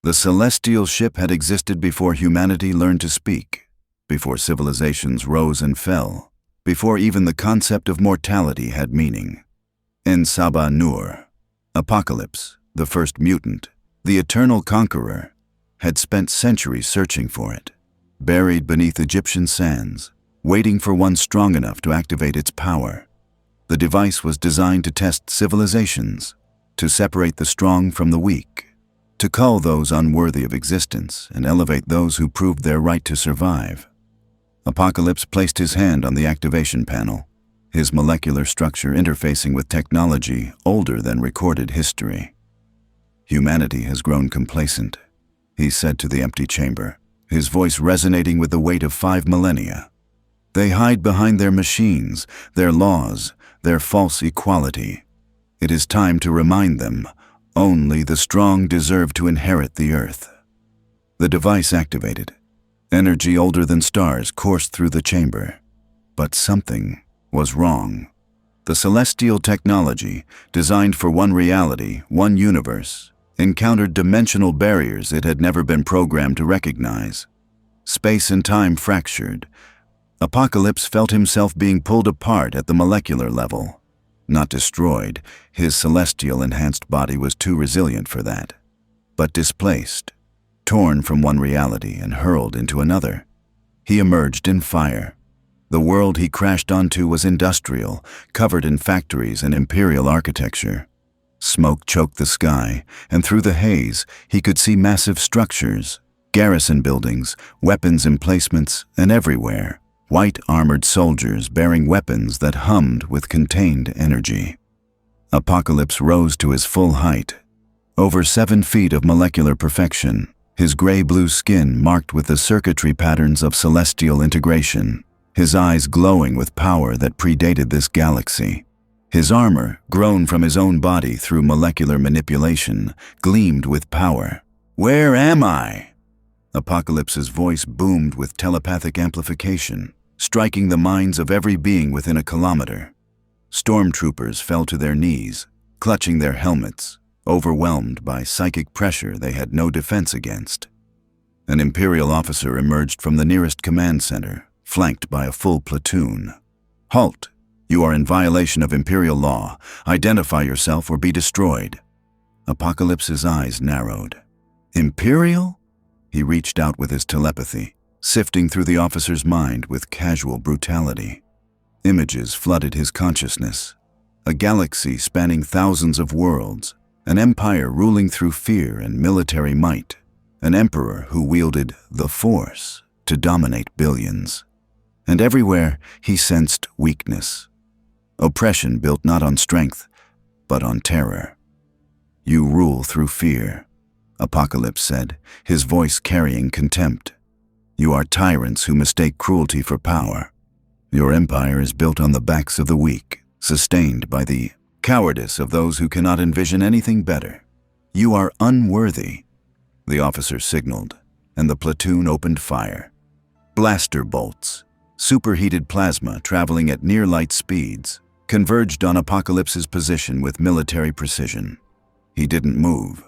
The celestial ship had existed before humanity learned to speak, before civilizations rose and fell, before even the concept of mortality had meaning. En Saba Nur, Apocalypse, the first mutant, the eternal conqueror, had spent centuries searching for it, buried beneath Egyptian sands, waiting for one strong enough to activate its power. The device was designed to test civilizations, to separate the strong from the weak, to cull those unworthy of existence and elevate those who proved their right to survive. Apocalypse placed his hand on the activation panel, his molecular structure interfacing with technology older than recorded history. Humanity has grown complacent, he said to the empty chamber, his voice resonating with the weight of 5 millennia. They hide behind their machines, their laws, their false equality. It is time to remind them, only the strong deserve to inherit the earth. The device activated. Energy older than stars coursed through the chamber. But something was wrong. The celestial technology, designed for one reality, one universe, encountered dimensional barriers it had never been programmed to recognize. Space and time fractured. Apocalypse felt himself being pulled apart at the molecular level. Not destroyed, his celestial enhanced body was too resilient for that. But displaced, torn from one reality and hurled into another. He emerged in fire. The world he crashed onto was industrial, covered in factories and imperial architecture. Smoke choked the sky, and through the haze he could see massive structures, garrison buildings, weapons emplacements, and everywhere, white armored soldiers bearing weapons that hummed with contained energy. Apocalypse rose to his full height, over 7 feet of molecular perfection, his gray-blue skin marked with the circuitry patterns of celestial integration, his eyes glowing with power that predated this galaxy. His armor, grown from his own body through molecular manipulation, gleamed with power. "Where am I?" Apocalypse's voice boomed with telepathic amplification, striking the minds of every being within a kilometer. Stormtroopers fell to their knees, clutching their helmets, overwhelmed by psychic pressure they had no defense against. An Imperial officer emerged from the nearest command center, flanked by a full platoon. "Halt! You are in violation of Imperial law. Identify yourself or be destroyed." Apocalypse's eyes narrowed. "Imperial?" He reached out with his telepathy, sifting through the officer's mind with casual brutality. Images flooded his consciousness. A galaxy spanning thousands of worlds, an empire ruling through fear and military might, an emperor who wielded the Force to dominate billions. And everywhere he sensed weakness. Oppression built not on strength, but on terror. "You rule through fear," Apocalypse said, his voice carrying contempt. "You are tyrants who mistake cruelty for power. Your empire is built on the backs of the weak, sustained by the cowardice of those who cannot envision anything better. You are unworthy." The officer signaled, and the platoon opened fire. Blaster bolts, superheated plasma traveling at near-light speeds, converged on Apocalypse's position with military precision. He didn't move.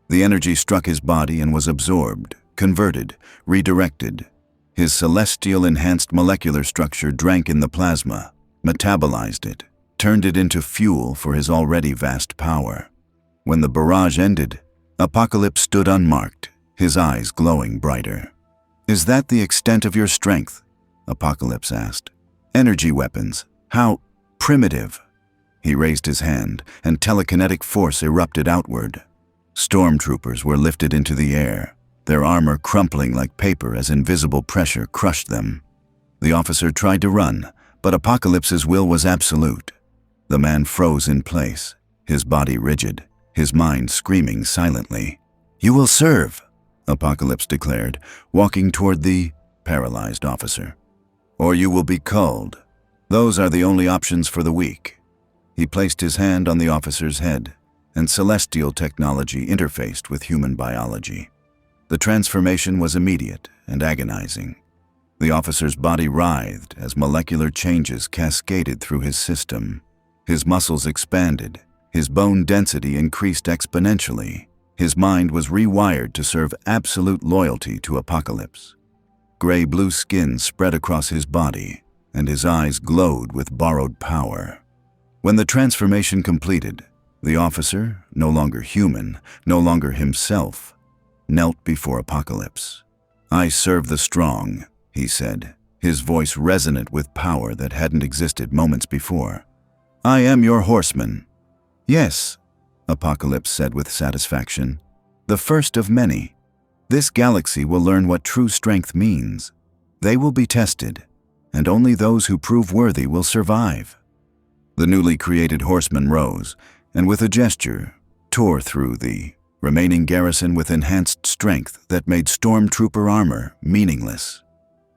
The energy struck his body and was absorbed, converted, redirected. His celestial enhanced molecular structure drank in the plasma, metabolized it, turned it into fuel for his already vast power. When the barrage ended, Apocalypse stood unmarked, his eyes glowing brighter. "Is that the extent of your strength?" Apocalypse asked. "Energy weapons, how primitive." He raised his hand, and telekinetic force erupted outward. Stormtroopers were lifted into the air, their armor crumpling like paper as invisible pressure crushed them. The officer tried to run, but Apocalypse's will was absolute. The man froze in place, his body rigid, his mind screaming silently. "You will serve," Apocalypse declared, walking toward the paralyzed officer. "Or you will be culled. Those are the only options for the weak." He placed his hand on the officer's head, and celestial technology interfaced with human biology. The transformation was immediate and agonizing. The officer's body writhed as molecular changes cascaded through his system. His muscles expanded, his bone density increased exponentially, His mind was rewired to serve absolute loyalty to Apocalypse. Gray-blue skin spread across his body, and his eyes glowed with borrowed power. When the transformation completed, the officer, no longer human, no longer himself, knelt before Apocalypse. "I serve the strong," he said, his voice resonant with power that hadn't existed moments before. "I am your horseman." "Yes," Apocalypse said with satisfaction. "The first of many. This galaxy will learn what true strength means. They will be tested, and only those who prove worthy will survive." The newly created horseman rose, and with a gesture, tore through the remaining garrison with enhanced strength that made stormtrooper armor meaningless.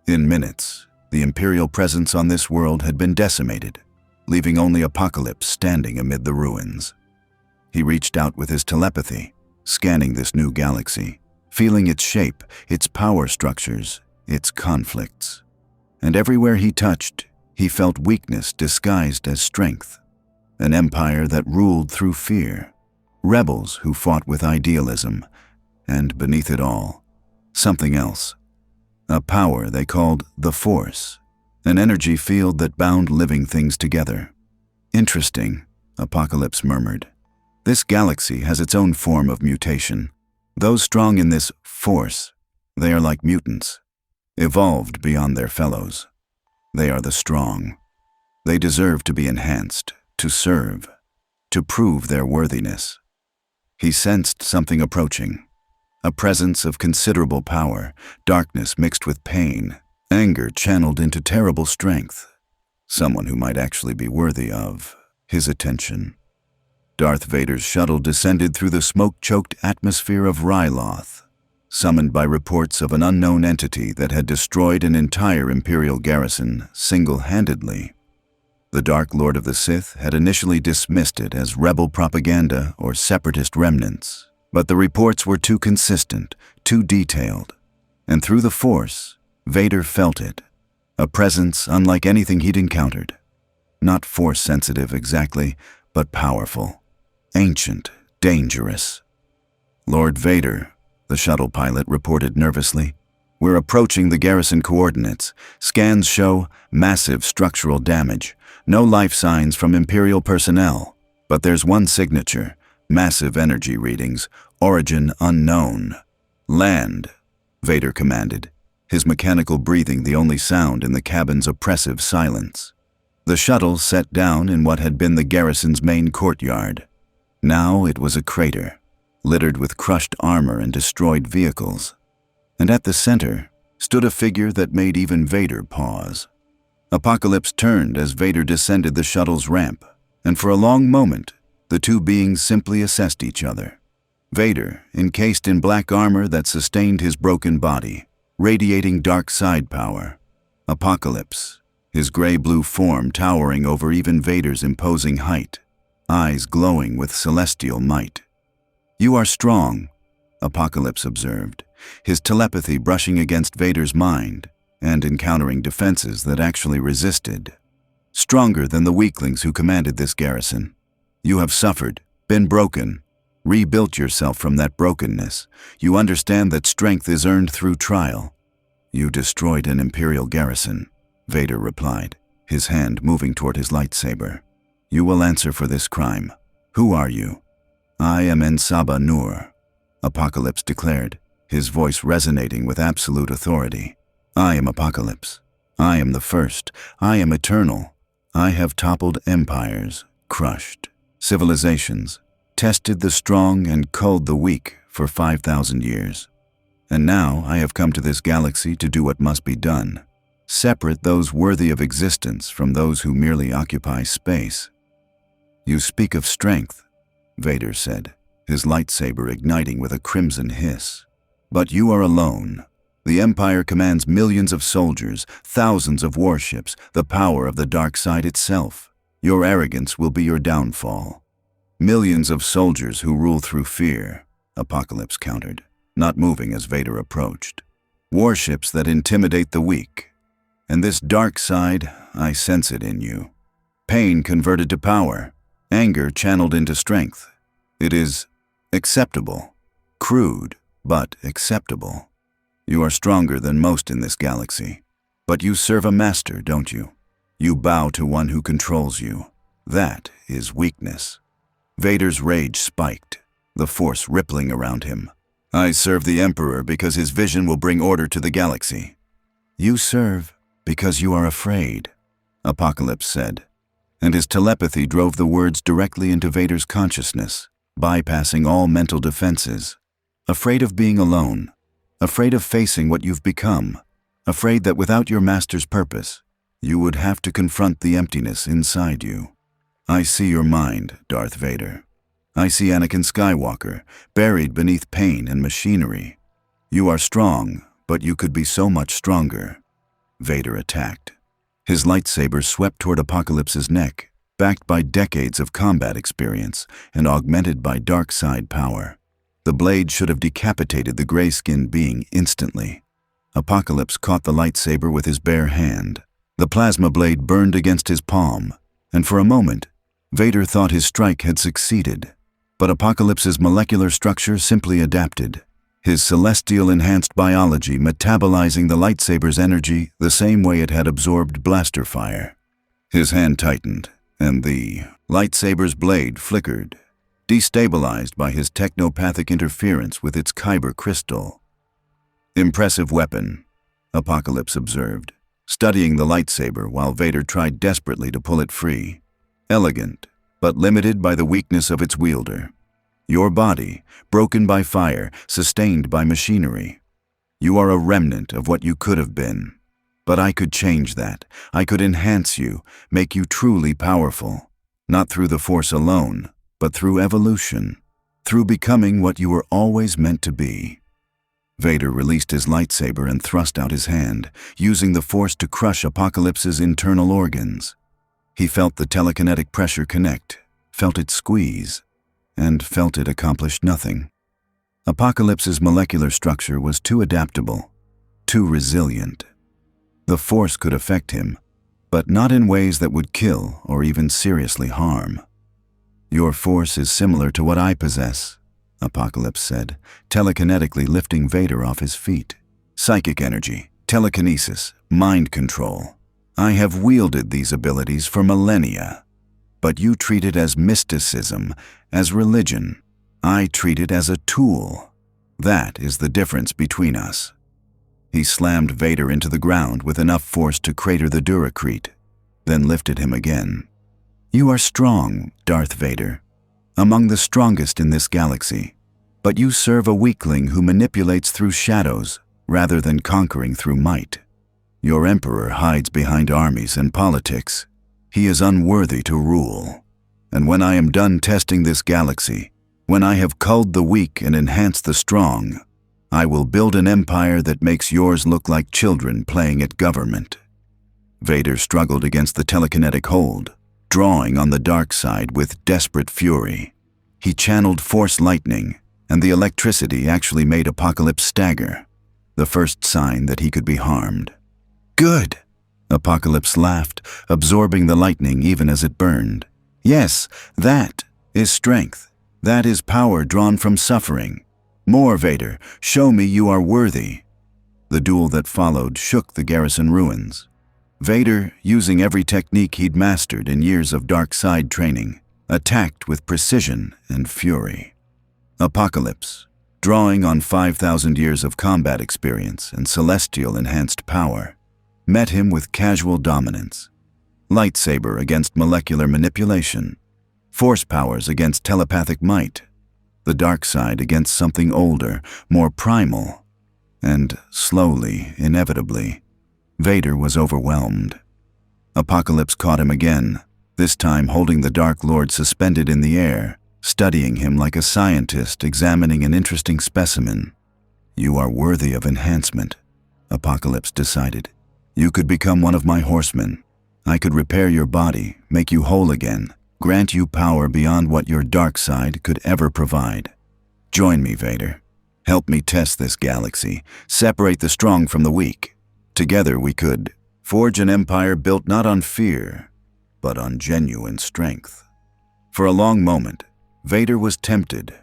In minutes, the Imperial presence on this world had been decimated, leaving only Apocalypse standing amid the ruins. He reached out with his telepathy, scanning this new galaxy, feeling its shape, its power structures, its conflicts. And everywhere he touched, he felt weakness disguised as strength. An empire that ruled through fear, rebels who fought with idealism, and beneath it all, something else. A power they called the Force, an energy field that bound living things together. "Interesting," Apocalypse murmured. "This galaxy has its own form of mutation. Those strong in this Force, they are like mutants, evolved beyond their fellows. They are the strong. They deserve to be enhanced, to serve, to prove their worthiness." He sensed something approaching, a presence of considerable power, darkness mixed with pain, anger channeled into terrible strength. Someone who might actually be worthy of his attention. Darth Vader's shuttle descended through the smoke-choked atmosphere of Ryloth, summoned by reports of an unknown entity that had destroyed an entire Imperial garrison single-handedly. The Dark Lord of the Sith had initially dismissed it as rebel propaganda or separatist remnants, but the reports were too consistent, too detailed, and through the Force, Vader felt it, a presence unlike anything he'd encountered. Not Force-sensitive exactly, but powerful, ancient, dangerous. "Lord Vader," the shuttle pilot reported nervously, "we're approaching the garrison coordinates. Scans show massive structural damage. No life signs from Imperial personnel. But there's one signature, massive energy readings, origin unknown." "Land," Vader commanded, his mechanical breathing the only sound in the cabin's oppressive silence. The shuttle set down in what had been the garrison's main courtyard. Now it was a crater, littered with crushed armor and destroyed vehicles. And at the center stood a figure that made even Vader pause. Apocalypse turned as Vader descended the shuttle's ramp, and for a long moment, the two beings simply assessed each other. Vader, encased in black armor that sustained his broken body, radiating dark side power. Apocalypse, his gray-blue form towering over even Vader's imposing height, eyes glowing with celestial might. "You are strong," Apocalypse observed, his telepathy brushing against Vader's mind and encountering defenses that actually resisted. "Stronger than the weaklings who commanded this garrison. You have suffered, been broken, rebuilt yourself from that brokenness. You understand that strength is earned through trial." "You destroyed an Imperial garrison," Vader replied, his hand moving toward his lightsaber. "You will answer for this crime. Who are you?" "I am Saba Nur," Apocalypse declared, his voice resonating with absolute authority. "I am Apocalypse. I am the first. I am eternal. I have toppled empires, crushed civilizations, tested the strong and culled the weak for 5,000 years. And now I have come to this galaxy to do what must be done. Separate those worthy of existence from those who merely occupy space." "You speak of strength," Vader said, his lightsaber igniting with a crimson hiss. "But you are alone. The Empire commands millions of soldiers, thousands of warships, the power of the dark side itself. Your arrogance will be your downfall." "Millions of soldiers who rule through fear," Apocalypse countered, not moving as Vader approached. "Warships that intimidate the weak. And this dark side, I sense it in you. Pain converted to power, anger channeled into strength. It is acceptable, Crude, but acceptable. You are stronger than most in this galaxy. But you serve a master, don't you? You bow to one who controls you. That is weakness. Vader's rage spiked, the Force rippling around him. I serve the Emperor because his vision will bring order to the galaxy. You serve because you are afraid, Apocalypse said, and his telepathy drove the words directly into Vader's consciousness, bypassing all mental defenses. Afraid of being alone, afraid of facing what you've become, afraid that without your master's purpose, you would have to confront the emptiness inside you. I see your mind, Darth Vader. I see Anakin Skywalker, buried beneath pain and machinery. You are strong, but you could be so much stronger. Vader attacked. His lightsaber swept toward Apocalypse's neck, backed by decades of combat experience and augmented by dark side power. The blade should have decapitated the gray-skinned being instantly. Apocalypse caught the lightsaber with his bare hand. The plasma blade burned against his palm, and for a moment, Vader thought his strike had succeeded. But Apocalypse's molecular structure simply adapted, his celestial-enhanced biology metabolizing the lightsaber's energy the same way it had absorbed blaster fire. His hand tightened, and the lightsaber's blade flickered, destabilized by his technopathic interference with its kyber crystal. Impressive weapon, Apocalypse observed, studying the lightsaber while Vader tried desperately to pull it free. Elegant, but limited by the weakness of its wielder. Your body, broken by fire, sustained by machinery. You are a remnant of what you could have been. But I could change that. I could enhance you, make you truly powerful. Not through the Force alone, but through evolution. Through becoming what you were always meant to be. Vader released his lightsaber and thrust out his hand, using the Force to crush Apocalypse's internal organs. He felt the telekinetic pressure connect, felt it squeeze, and felt it accomplish nothing. Apocalypse's molecular structure was too adaptable, too resilient. The Force could affect him, but not in ways that would kill or even seriously harm. Your Force is similar to what I possess, Apocalypse said, telekinetically lifting Vader off his feet. Psychic energy, telekinesis, mind control. I have wielded these abilities for millennia. But you treat it as mysticism, as religion. I treat it as a tool. That is the difference between us. He slammed Vader into the ground with enough force to crater the Duracrete, then lifted him again. You are strong, Darth Vader, among the strongest in this galaxy. But you serve a weakling who manipulates through shadows rather than conquering through might. Your Emperor hides behind armies and politics. He is unworthy to rule. And when I am done testing this galaxy, when I have culled the weak and enhanced the strong, I will build an empire that makes yours look like children playing at government. Vader struggled against the telekinetic hold, drawing on the dark side with desperate fury. He channeled Force lightning, and the electricity actually made Apocalypse stagger, the first sign that he could be harmed. Good, Apocalypse laughed, absorbing the lightning even as it burned. Yes, that is strength. That is power drawn from suffering. More, Vader, show me you are worthy. The duel that followed shook the garrison ruins. Vader, using every technique he'd mastered in years of dark side training, attacked with precision and fury. Apocalypse, drawing on 5,000 years of combat experience and celestial enhanced power, met him with casual dominance. Lightsaber against molecular manipulation, Force powers against telepathic might, the dark side against something older, more primal, and slowly, inevitably, Vader was overwhelmed. Apocalypse caught him again, this time holding the Dark Lord suspended in the air, studying him like a scientist examining an interesting specimen. You are worthy of enhancement, Apocalypse decided. You could become one of my horsemen. I could repair your body, make you whole again, grant you power beyond what your dark side could ever provide. Join me, Vader. Help me test this galaxy, separate the strong from the weak. Together we could forge an empire built not on fear, but on genuine strength. For a long moment, Vader was tempted.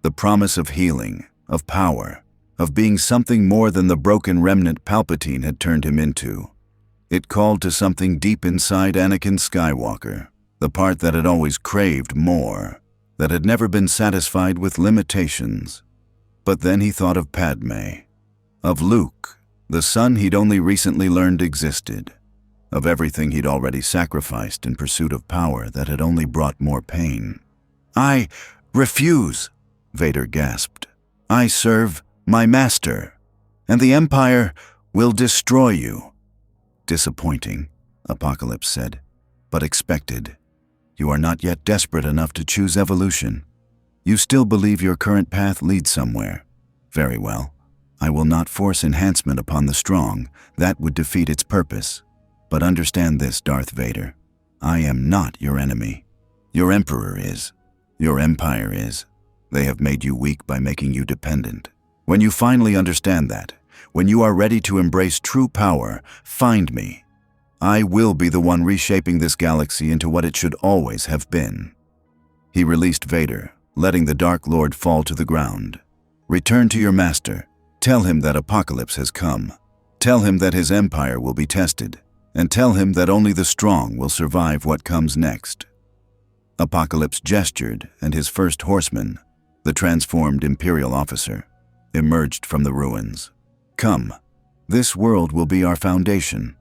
The promise of healing, of power, of being something more than the broken remnant Palpatine had turned him into. It called to something deep inside Anakin Skywalker, the part that had always craved more, that had never been satisfied with limitations. But then he thought of Padme, of Luke, the son he'd only recently learned existed, of everything he'd already sacrificed in pursuit of power that had only brought more pain. "I refuse," Vader gasped. "I serve my master, and the Empire will destroy you." "Disappointing," Apocalypse said, "but expected. You are not yet desperate enough to choose evolution. You still believe your current path leads somewhere. Very well. I will not force enhancement upon the strong. That would defeat its purpose. But understand this, Darth Vader. I am not your enemy. Your Emperor is. Your Empire is. They have made you weak by making you dependent. When you finally understand that, when you are ready to embrace true power, find me. I will be the one reshaping this galaxy into what it should always have been." He released Vader, letting the Dark Lord fall to the ground. "Return to your master. Tell him that Apocalypse has come. Tell him that his empire will be tested, and tell him that only the strong will survive what comes next." Apocalypse gestured, and his first horseman, the transformed Imperial officer, emerged from the ruins. "Come. This world will be our foundation.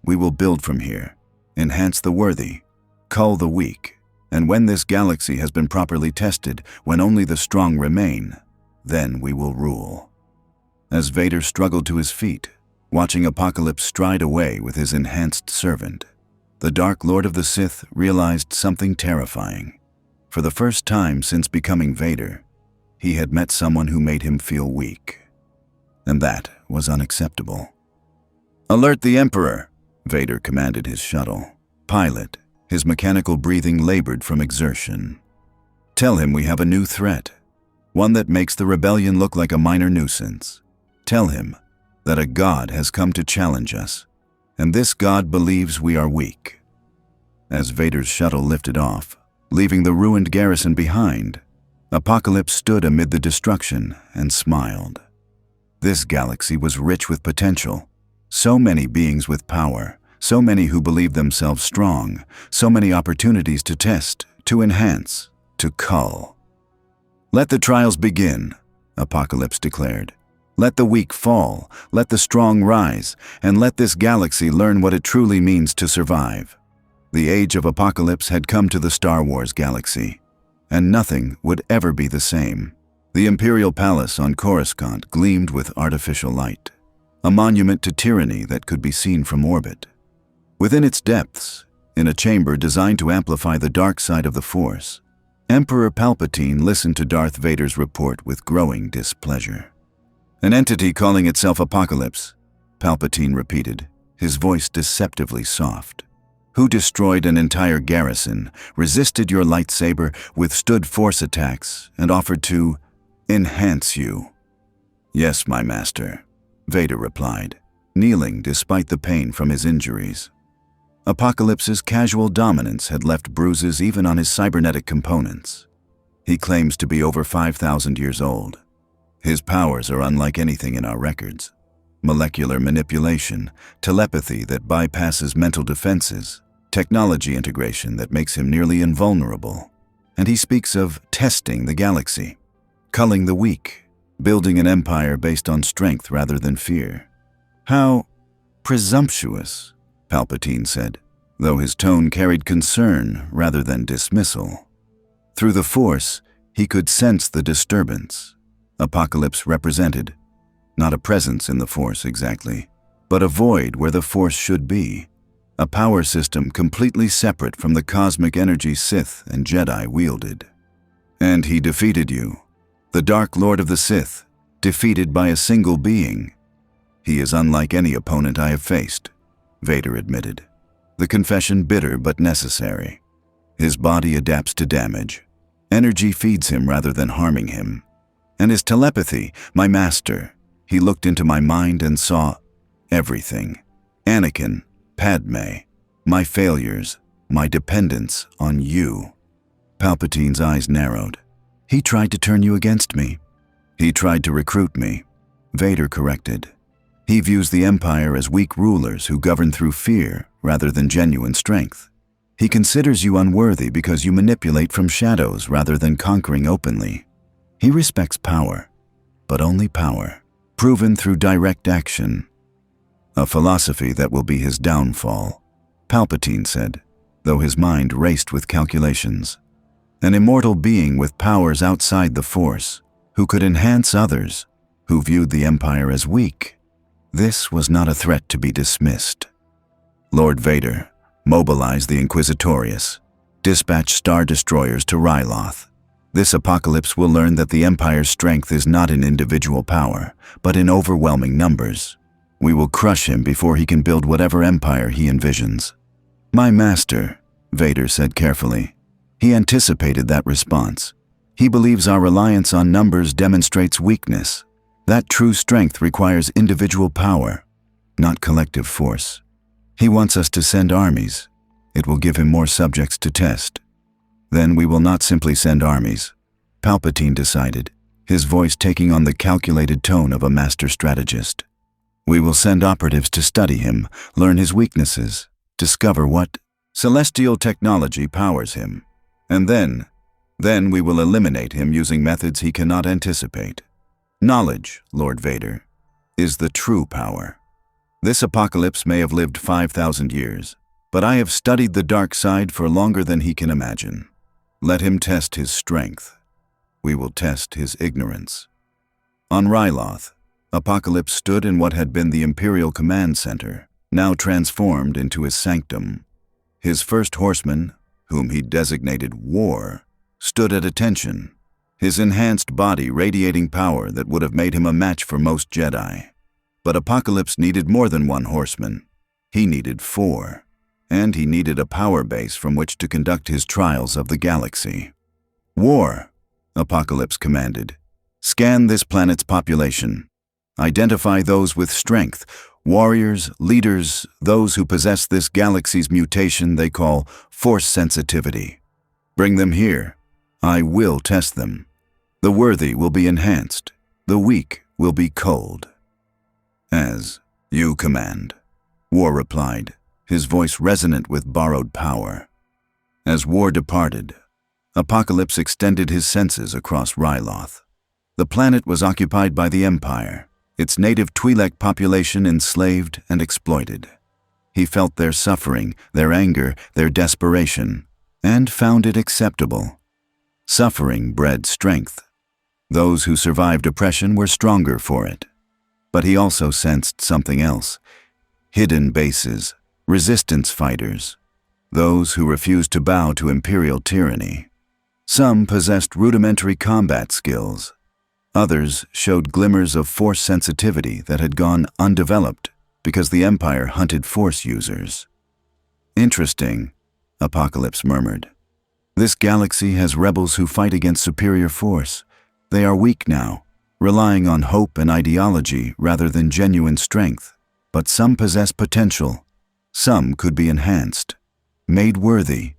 We will build from here, enhance the worthy, cull the weak, and when this galaxy has been properly tested, when only the strong remain, then we will rule." As Vader struggled to his feet, watching Apocalypse stride away with his enhanced servant, the Dark Lord of the Sith realized something terrifying. For the first time since becoming Vader, he had met someone who made him feel weak. And that was unacceptable. "Alert the Emperor," Vader commanded his shuttle. Pilot, his mechanical breathing labored from exertion. "Tell him we have a new threat, one that makes the rebellion look like a minor nuisance. Tell him that a god has come to challenge us, and this god believes we are weak." As Vader's shuttle lifted off, leaving the ruined garrison behind, Apocalypse stood amid the destruction and smiled. This galaxy was rich with potential. So many beings with power, so many who believed themselves strong, so many opportunities to test, to enhance, to cull. "Let the trials begin," Apocalypse declared. "Let the weak fall, let the strong rise, and let this galaxy learn what it truly means to survive." The age of Apocalypse had come to the Star Wars galaxy, and nothing would ever be the same. The Imperial Palace on Coruscant gleamed with artificial light, a monument to tyranny that could be seen from orbit. Within its depths, in a chamber designed to amplify the dark side of the Force, Emperor Palpatine listened to Darth Vader's report with growing displeasure. "An entity calling itself Apocalypse," Palpatine repeated, his voice deceptively soft. "Who destroyed an entire garrison, resisted your lightsaber, withstood Force attacks, and offered to enhance you." "Yes, my master," Vader replied, kneeling despite the pain from his injuries. Apocalypse's casual dominance had left bruises even on his cybernetic components. He claims to be over 5,000 years old. His powers are unlike anything in our records. Molecular manipulation, telepathy that bypasses mental defenses, technology integration that makes him nearly invulnerable. And he speaks of testing the galaxy, culling the weak, building an empire based on strength rather than fear. "How presumptuous," Palpatine said, though his tone carried concern rather than dismissal. Through the Force, he could sense the disturbance. Apocalypse represented not a presence in the Force exactly, but a void where the Force should be, a power system completely separate from the cosmic energy Sith and Jedi wielded. "And he defeated you, the Dark Lord of the Sith, defeated by a single being. He is unlike any opponent I have faced," Vader admitted, the confession bitter but necessary. "His body adapts to damage. Energy feeds him rather than harming him. And his telepathy, my master, he looked into my mind and saw everything. Anakin, Padme, my failures, my dependence on you." Palpatine's eyes narrowed. "He tried to turn you against me." He tried to recruit me, Vader corrected. He views the Empire as weak rulers who govern through fear rather than genuine strength. He considers you unworthy because you manipulate from shadows rather than conquering openly. He respects power, but only power, proven through direct action. A philosophy that will be his downfall, Palpatine said, though his mind raced with calculations. An immortal being with powers outside the Force, who could enhance others, who viewed the Empire as weak. This was not a threat to be dismissed. Lord Vader, mobilize the Inquisitorius. Dispatch Star Destroyers to Ryloth. This apocalypse will learn that the Empire's strength is not in individual power, but in overwhelming numbers. We will crush him before he can build whatever empire he envisions. My master, Vader said carefully. He anticipated that response. He believes our reliance on numbers demonstrates weakness. That true strength requires individual power, not collective force. He wants us to send armies. It will give him more subjects to test. Then we will not simply send armies, Palpatine decided, his voice taking on the calculated tone of a master strategist. We will send operatives to study him, learn his weaknesses, discover what celestial technology powers him. And then we will eliminate him using methods he cannot anticipate. Knowledge, Lord Vader, is the true power. This apocalypse may have lived 5,000 years, but I have studied the dark side for longer than he can imagine. Let him test his strength. We will test his ignorance. On Ryloth, Apocalypse stood in what had been the Imperial Command Center, now transformed into his sanctum. His first horseman, whom he designated War, stood at attention, his enhanced body radiating power that would have made him a match for most Jedi. But Apocalypse needed more than one horseman. He needed 4, and he needed a power base from which to conduct his trials of the galaxy. War, Apocalypse commanded. Scan this planet's population. Identify those with strength, warriors, leaders, those who possess this galaxy's mutation they call force sensitivity. Bring them here. I will test them. The worthy will be enhanced. The weak will be culled. As you command, War replied, his voice resonant with borrowed power. As War departed, Apocalypse extended his senses across Ryloth. The planet was occupied by the Empire, its native Twi'lek population enslaved and exploited. He felt their suffering, their anger, their desperation, and found it acceptable. Suffering bred strength. Those who survived oppression were stronger for it. But he also sensed something else. Hidden bases, resistance fighters, those who refused to bow to imperial tyranny. Some possessed rudimentary combat skills. Others showed glimmers of force sensitivity that had gone undeveloped because the Empire hunted force users. Interesting, Apocalypse murmured. This galaxy has rebels who fight against superior force. They are weak now, relying on hope and ideology rather than genuine strength. But some possess potential. Some could be enhanced, made worthy.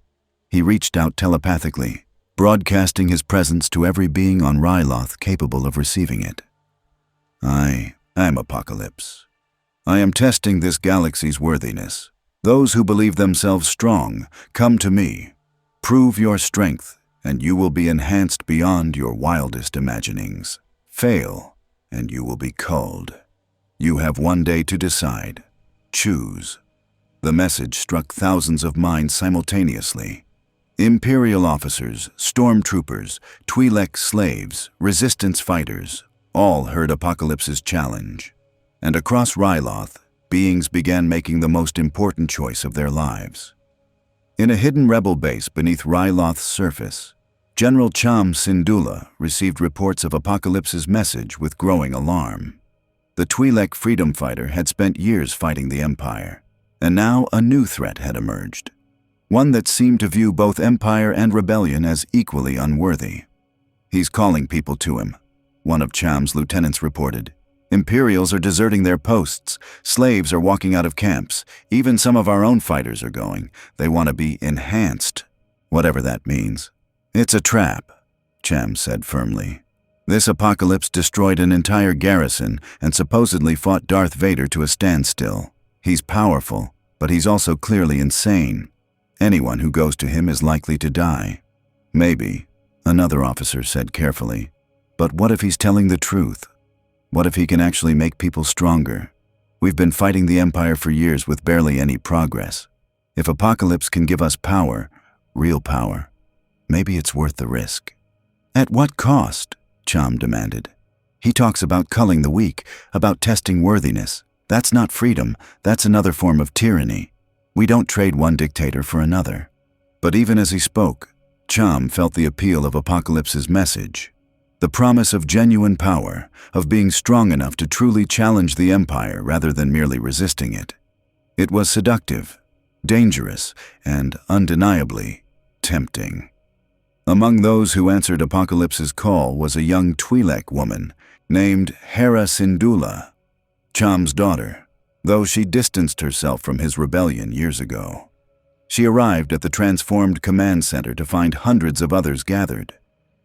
He reached out telepathically, broadcasting his presence to every being on Ryloth capable of receiving it. I am Apocalypse. I am testing this galaxy's worthiness. Those who believe themselves strong, come to me. Prove your strength, and you will be enhanced beyond your wildest imaginings. Fail, and you will be culled. You have one day to decide. Choose. The message struck thousands of minds simultaneously. Imperial officers, stormtroopers, Twi'lek slaves, resistance fighters, all heard Apocalypse's challenge. And across Ryloth, beings began making the most important choice of their lives. In a hidden rebel base beneath Ryloth's surface, General Cham Syndulla received reports of Apocalypse's message with growing alarm. The Twi'lek freedom fighter had spent years fighting the Empire, and now a new threat had emerged. One that seemed to view both Empire and rebellion as equally unworthy. He's calling people to him, one of Cham's lieutenants reported. Imperials are deserting their posts. Slaves are walking out of camps. Even some of our own fighters are going. They want to be enhanced, whatever that means. It's a trap, Cham said firmly. This apocalypse destroyed an entire garrison and supposedly fought Darth Vader to a standstill. He's powerful, but he's also clearly insane. Anyone who goes to him is likely to die. Maybe, another officer said carefully. But what if he's telling the truth? What if he can actually make people stronger? We've been fighting the Empire for years with barely any progress. If Apocalypse can give us power, real power, maybe it's worth the risk. At what cost? Cham demanded. He talks about culling the weak, about testing worthiness. That's not freedom, that's another form of tyranny. We don't trade one dictator for another. But even as he spoke, Cham felt the appeal of Apocalypse's message. The promise of genuine power, of being strong enough to truly challenge the Empire rather than merely resisting it. It was seductive, dangerous, and undeniably tempting. Among those who answered Apocalypse's call was a young Twi'lek woman named Hera Syndulla, Cham's daughter, though she distanced herself from his rebellion years ago. She arrived at the transformed command center to find hundreds of others gathered.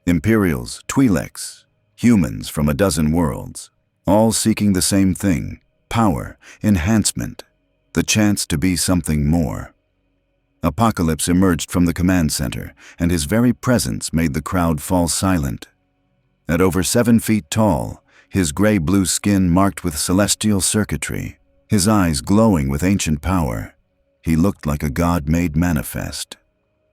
Imperials, Twi'leks, humans from a dozen worlds, all seeking the same thing: power, enhancement, the chance to be something more. Apocalypse emerged from the command center, and his very presence made the crowd fall silent. At over 7 feet tall, his gray-blue skin marked with celestial circuitry, his eyes glowing with ancient power, he looked like a god made manifest.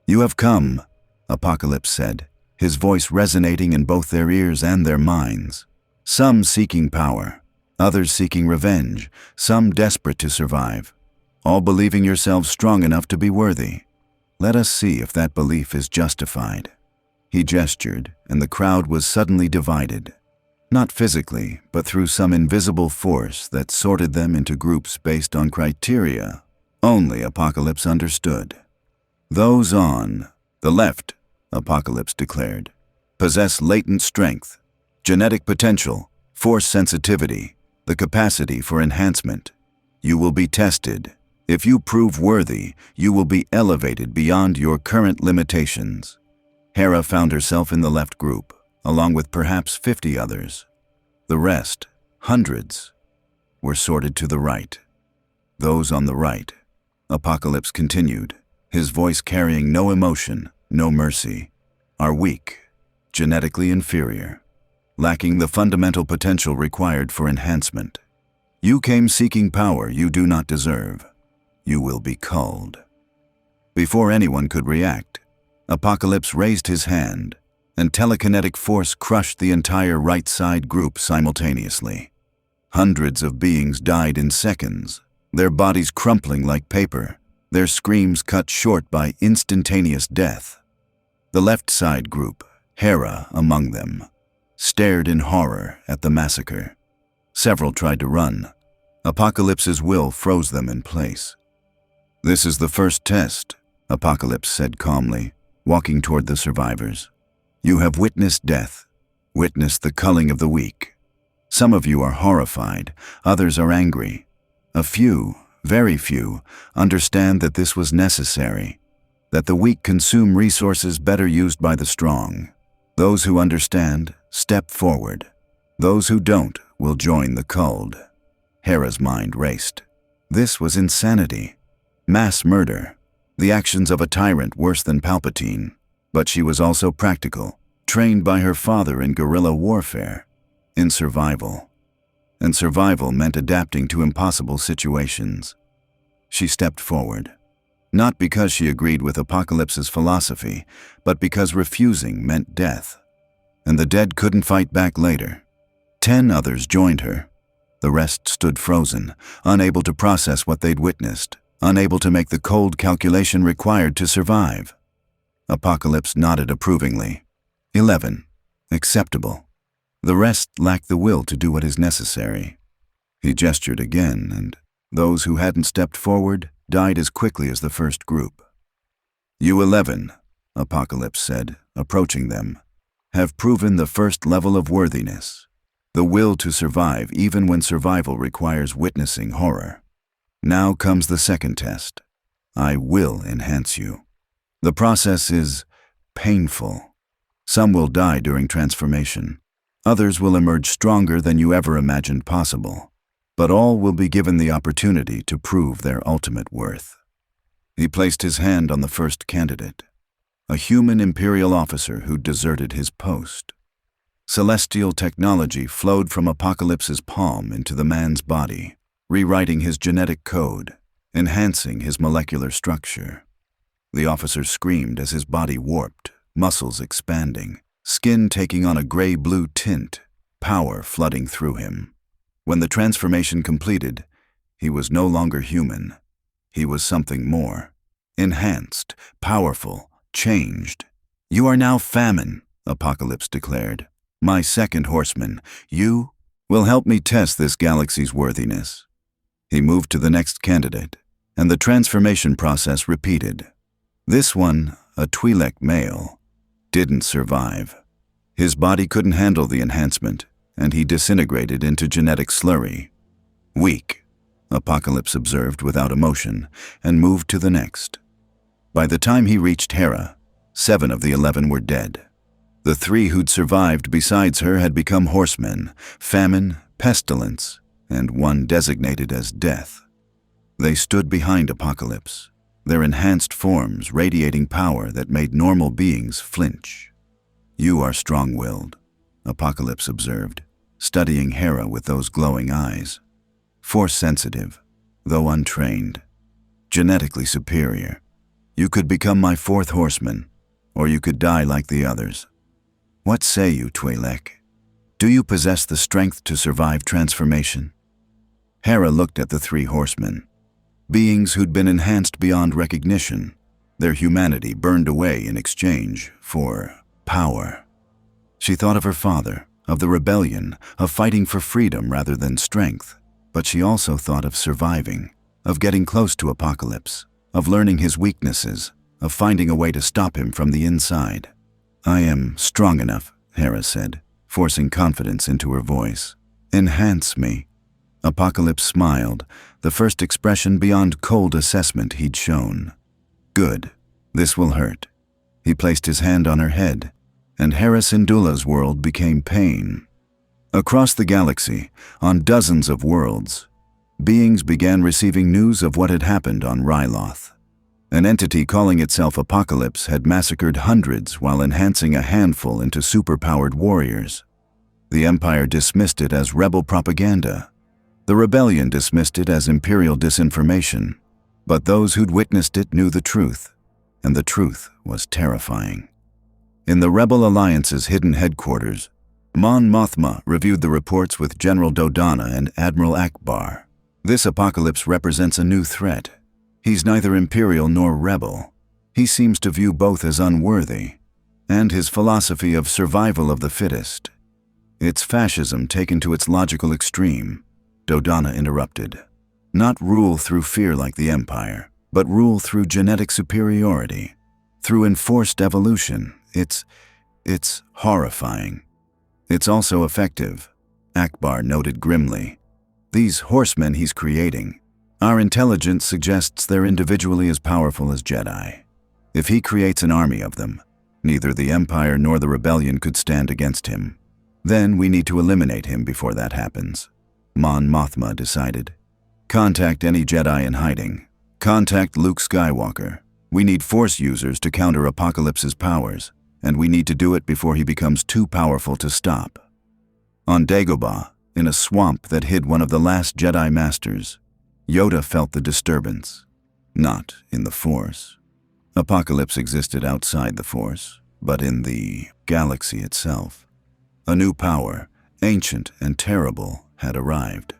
"You have come," Apocalypse said, his voice resonating in both their ears and their minds. Some seeking power, others seeking revenge, some desperate to survive, all believing yourselves strong enough to be worthy. Let us see if that belief is justified. He gestured, and the crowd was suddenly divided. Not physically, but through some invisible force that sorted them into groups based on criteria only Apocalypse understood. Those on the left, Apocalypse declared, possess latent strength, genetic potential, force sensitivity, the capacity for enhancement. You will be tested. If you prove worthy, you will be elevated beyond your current limitations. Hera found herself in the left group, along with perhaps 50 others. The rest, hundreds, were sorted to the right. Those on the right, Apocalypse continued, his voice carrying no emotion, no mercy, are weak, genetically inferior, lacking the fundamental potential required for enhancement. You came seeking power you do not deserve. You will be culled. Before anyone could react, Apocalypse raised his hand, and telekinetic force crushed the entire right side group simultaneously. Hundreds of beings died in seconds, their bodies crumpling like paper, their screams cut short by instantaneous death. The left side group, Hera among them, stared in horror at the massacre. Several tried to run. Apocalypse's will froze them in place. "This is the first test," Apocalypse said calmly, walking toward the survivors. "You have witnessed death, witnessed the culling of the weak. Some of you are horrified, others are angry. A few, very few, understand that this was necessary, that the weak consume resources better used by the strong. Those who understand, step forward. Those who don't will join the culled." Hera's mind raced. This was insanity. Mass murder. The actions of a tyrant worse than Palpatine. But she was also practical, trained by her father in guerrilla warfare, in survival. And survival meant adapting to impossible situations. She stepped forward. Not because she agreed with Apocalypse's philosophy, but because refusing meant death. And the dead couldn't fight back later. 10 others joined her. The rest stood frozen, unable to process what they'd witnessed, unable to make the cold calculation required to survive. Apocalypse nodded approvingly. 11. Acceptable. The rest lacked the will to do what is necessary. He gestured again, and those who hadn't stepped forward died as quickly as the first group. "You 11, Apocalypse said, approaching them, have proven the first level of worthiness, the will to survive even when survival requires witnessing horror. Now comes the second test. I will enhance you. The process is painful. Some will die during transformation. Others will emerge stronger than you ever imagined possible, but all will be given the opportunity to prove their ultimate worth. He placed his hand on the first candidate, a human Imperial officer who deserted his post. Celestial technology flowed from Apocalypse's palm into the man's body, rewriting his genetic code, enhancing his molecular structure. The officer screamed as his body warped, muscles expanding, skin taking on a gray-blue tint, power flooding through him. When the transformation completed, he was no longer human. He was something more. Enhanced, powerful, changed. "You are now Famine," Apocalypse declared. "My second horseman. You will help me test this galaxy's worthiness." He moved to the next candidate, and the transformation process repeated. This one, a Twi'lek male, didn't survive. His body couldn't handle the enhancement, and he disintegrated into genetic slurry. "Weak," Apocalypse observed without emotion, and moved to the next. By the time he reached Hera, 7 of the 11 were dead. The 3 who'd survived besides her had become horsemen, Famine, Pestilence, and one designated as Death. They stood behind Apocalypse, their enhanced forms radiating power that made normal beings flinch. "You are strong-willed," Apocalypse observed, studying Hera with those glowing eyes. "Force-sensitive, though untrained. Genetically superior. You could become my 4th horseman, or you could die like the others. What say you, Twi'lek? Do you possess the strength to survive transformation?" Hera looked at the 3 horsemen, beings who'd been enhanced beyond recognition, their humanity burned away in exchange for power. She thought of her father, of the rebellion, of fighting for freedom rather than strength, but she also thought of surviving, of getting close to Apocalypse, of learning his weaknesses, of finding a way to stop him from the inside. "I am strong enough," Hera said, forcing confidence into her voice. "Enhance me." Apocalypse smiled, the first expression beyond cold assessment he'd shown. "Good. This will hurt." He placed his hand on her head, and Hera Syndulla's world became pain. Across the galaxy, on dozens of worlds, beings began receiving news of what had happened on Ryloth. An entity calling itself Apocalypse had massacred hundreds while enhancing a handful into superpowered warriors. The Empire dismissed it as rebel propaganda. The rebellion dismissed it as Imperial disinformation. But those who'd witnessed it knew the truth, and the truth was terrifying. In the Rebel Alliance's hidden headquarters, Mon Mothma reviewed the reports with General Dodonna and Admiral Akbar. "This Apocalypse represents a new threat. He's neither Imperial nor rebel. He seems to view both as unworthy, and his philosophy of survival of the fittest. It's fascism taken to its logical extreme," Dodonna interrupted. "Not rule through fear like the Empire, but rule through genetic superiority, through enforced evolution. It's horrifying. It's also effective," Akbar noted grimly. "These horsemen he's creating, our intelligence suggests they're individually as powerful as Jedi. If he creates an army of them, neither the Empire nor the Rebellion could stand against him. Then we need to eliminate him before that happens," Mon Mothma decided. "Contact any Jedi in hiding. Contact Luke Skywalker. We need Force users to counter Apocalypse's powers, and we need to do it before he becomes too powerful to stop." On Dagobah, in a swamp that hid one of the last Jedi Masters, Yoda felt the disturbance. Not in the Force. Apocalypse existed outside the Force, but in the galaxy itself. A new power, ancient and terrible, had arrived.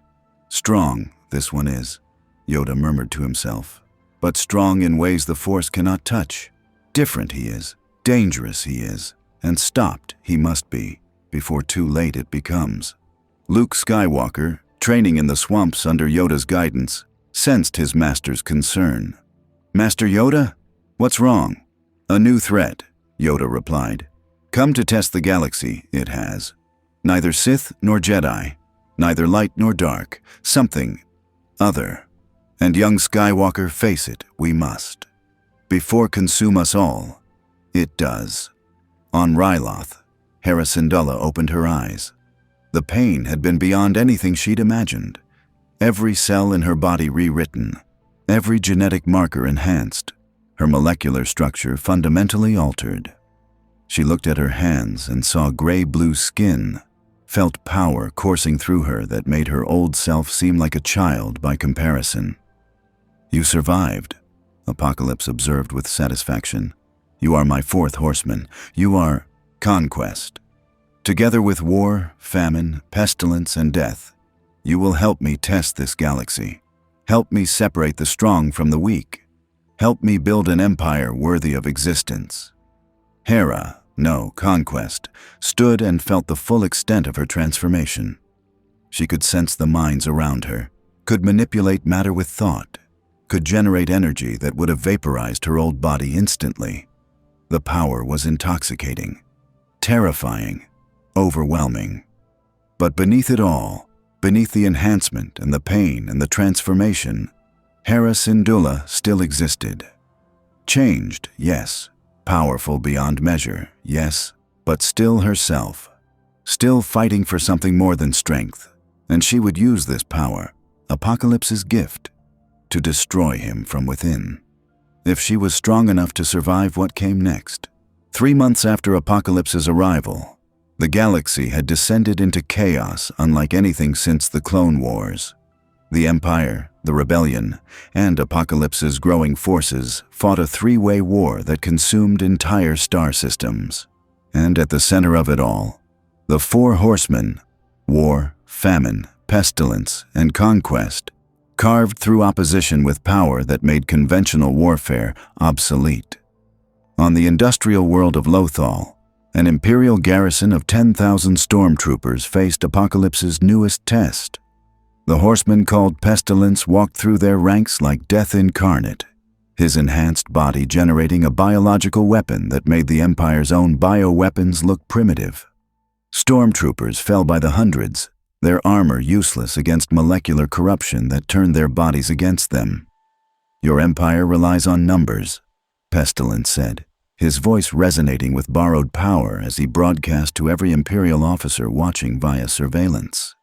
"Strong, this one is," Yoda murmured to himself. "But strong in ways the Force cannot touch. Different he is, dangerous he is, and stopped he must be, before too late it becomes." Luke Skywalker, training in the swamps under Yoda's guidance, sensed his master's concern. "Master Yoda? What's wrong?" "A new threat," Yoda replied. "Come to test the galaxy, it has. Neither Sith nor Jedi, neither light nor dark, something other. And young Skywalker, face it, we must. Before consume us all, it does." On Ryloth, Hera Syndulla opened her eyes. The pain had been beyond anything she'd imagined. Every cell in her body rewritten, every genetic marker enhanced, her molecular structure fundamentally altered. She looked at her hands and saw gray-blue skin, felt power coursing through her that made her old self seem like a child by comparison. "You survived," Apocalypse observed with satisfaction. "You are my fourth horseman. You are conquest. Together with war, famine, pestilence, and death, you will help me test this galaxy. Help me separate the strong from the weak. Help me build an empire worthy of existence." Hera, no, Conquest, stood and felt the full extent of her transformation. She could sense the minds around her, could manipulate matter with thought, could generate energy that would have vaporized her old body instantly. The power was intoxicating, terrifying, overwhelming. But beneath it all, beneath the enhancement and the pain and the transformation, Hera Syndulla still existed. Changed, yes. Powerful beyond measure, yes, but still herself. Still fighting for something more than strength. And she would use this power, Apocalypse's gift, to destroy him from within. If she was strong enough to survive what came next. 3 months after Apocalypse's arrival, the galaxy had descended into chaos unlike anything since the Clone Wars. The Empire, the Rebellion, and Apocalypse's growing forces fought a three-way war that consumed entire star systems. And at the center of it all, the four horsemen, war, famine, pestilence, and conquest, carved through opposition with power that made conventional warfare obsolete. On the industrial world of Lothal, an Imperial garrison of 10,000 stormtroopers faced Apocalypse's newest test. The horseman called Pestilence walked through their ranks like death incarnate, his enhanced body generating a biological weapon that made the Empire's own bioweapons look primitive. Stormtroopers fell by the hundreds, their armor useless against molecular corruption that turned their bodies against them. "Your Empire relies on numbers," Pestilence said, his voice resonating with borrowed power as he broadcast to every Imperial officer watching via surveillance.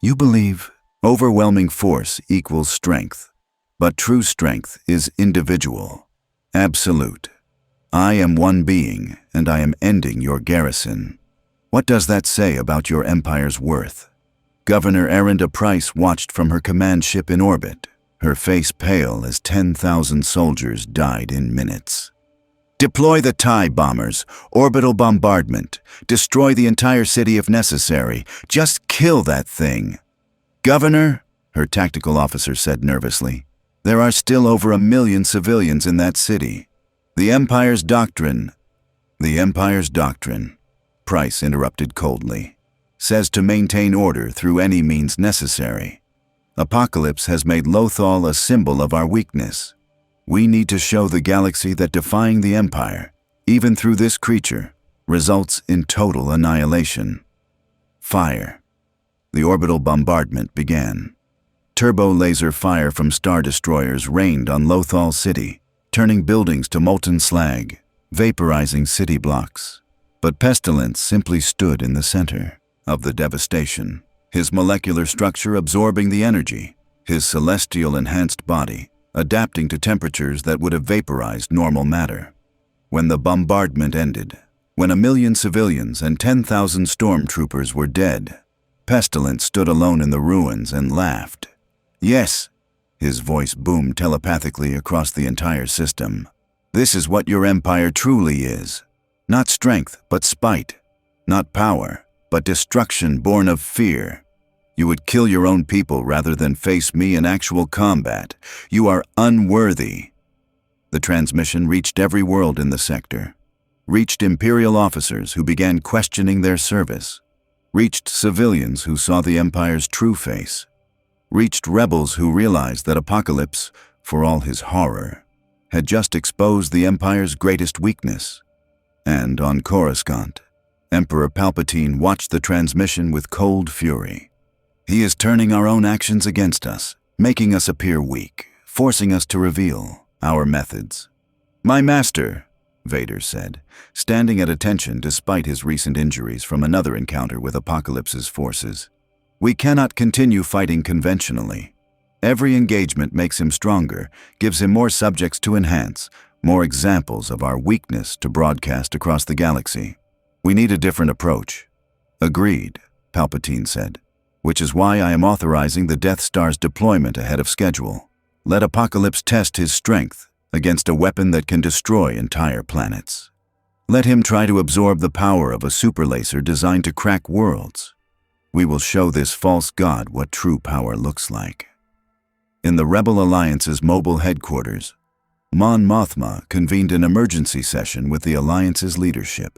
"You believe overwhelming force equals strength, but true strength is individual, absolute. I am one being, and I am ending your garrison. What does that say about your Empire's worth?" Governor Aranda Price watched from her command ship in orbit, her face pale as 10,000 soldiers died in minutes. "Deploy the TIE bombers, orbital bombardment, destroy the entire city if necessary. Just kill that thing." "Governor," her tactical officer said nervously, "there are still over 1 million civilians in that city. The Empire's doctrine," Price interrupted coldly, "says to maintain order through any means necessary. Apocalypse has made Lothal a symbol of our weakness. We need to show the galaxy that defying the Empire, even through this creature, results in total annihilation." Fire. The orbital bombardment began. Turbo-laser fire from star destroyers rained on Lothal City, turning buildings to molten slag, vaporizing city blocks. But Pestilence simply stood in the center of the devastation, his molecular structure absorbing the energy, his celestial enhanced body adapting to temperatures that would have vaporized normal matter. When the bombardment ended, when 1 million civilians and 10,000 stormtroopers were dead, Pestilence stood alone in the ruins and laughed. "Yes," his voice boomed telepathically across the entire system. "This is what your Empire truly is. Not strength, but spite. Not power, but destruction born of fear. You would kill your own people rather than face me in actual combat. You are unworthy." The transmission reached every world in the sector. Reached Imperial officers who began questioning their service. Reached civilians who saw the Empire's true face. Reached rebels who realized that Apocalypse, for all his horror, had just exposed the Empire's greatest weakness. And on Coruscant, Emperor Palpatine watched the transmission with cold fury. "He is turning our own actions against us, making us appear weak, forcing us to reveal our methods." "My master," Vader said, standing at attention despite his recent injuries from another encounter with Apocalypse's forces. We cannot continue fighting conventionally. Every engagement makes him stronger, gives him more subjects to enhance, more examples of our weakness to broadcast across the galaxy. We need a different approach. Agreed, Palpatine said, which is why I am authorizing the Death Star's deployment ahead of schedule. Let Apocalypse test his strength against a weapon that can destroy entire planets. Let him try to absorb the power of a super laser designed to crack worlds. We will show this false god what true power looks like. In the Rebel Alliance's mobile headquarters, Mon Mothma convened an emergency session with the Alliance's leadership.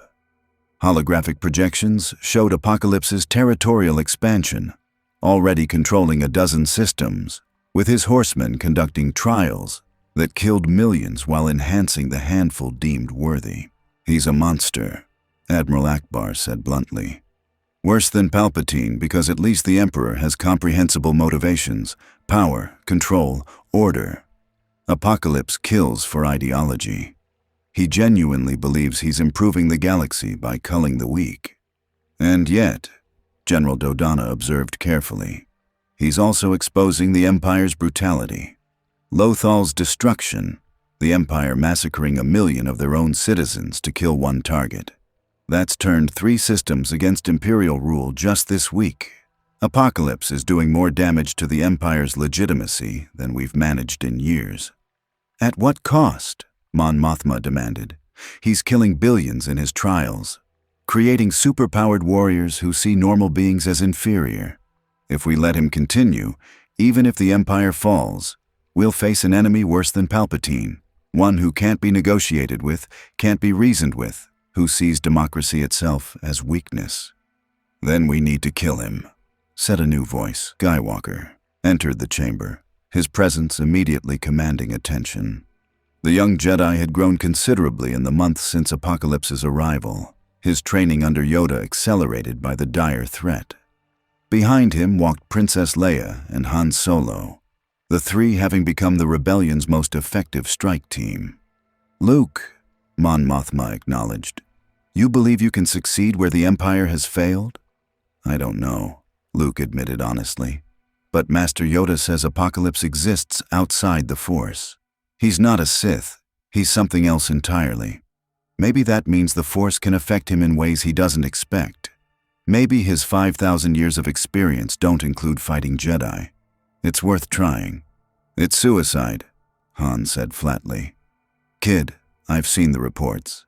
Holographic projections showed Apocalypse's territorial expansion, already controlling a dozen systems, with his horsemen conducting trials that killed millions while enhancing the handful deemed worthy. He's a monster, Admiral Akbar said bluntly. Worse than Palpatine because at least the Emperor has comprehensible motivations, power, control, order. Apocalypse kills for ideology. He genuinely believes he's improving the galaxy by culling the weak. And yet, General Dodonna observed carefully, he's also exposing the Empire's brutality. Lothal's destruction, the Empire massacring 1 million of their own citizens to kill one target. That's turned 3 systems against Imperial rule just this week. Apocalypse is doing more damage to the Empire's legitimacy than we've managed in years. At what cost? Mon Mothma demanded. He's killing billions in his trials, creating superpowered warriors who see normal beings as inferior. If we let him continue, even if the Empire falls, we'll face an enemy worse than Palpatine, one who can't be negotiated with, can't be reasoned with, who sees democracy itself as weakness. Then we need to kill him, said a new voice. Skywalker entered the chamber, his presence immediately commanding attention. The young Jedi had grown considerably in the months since Apocalypse's arrival, his training under Yoda accelerated by the dire threat. Behind him walked Princess Leia and Han Solo, the 3 having become the rebellion's most effective strike team. Luke, Mon Mothma acknowledged, you believe you can succeed where the Empire has failed? I don't know, Luke admitted honestly. But Master Yoda says Apocalypse exists outside the Force. He's not a Sith, he's something else entirely. Maybe that means the Force can affect him in ways he doesn't expect. Maybe his 5,000 years of experience don't include fighting Jedi. It's worth trying. It's suicide, Han said flatly. Kid, I've seen the reports.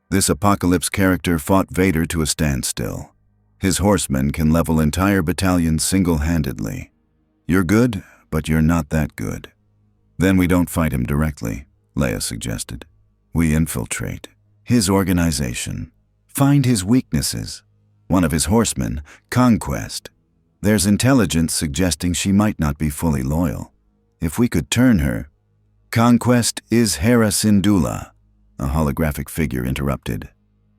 This Apocalypse character fought Vader to a standstill. His horsemen can level entire battalions single-handedly. You're good, but you're not that good. Then we don't fight him directly, Leia suggested. We infiltrate his organization, find his weaknesses. One of his horsemen, Conquest. There's intelligence suggesting she might not be fully loyal. If we could turn her... Conquest is Hera Syndulla, a holographic figure interrupted.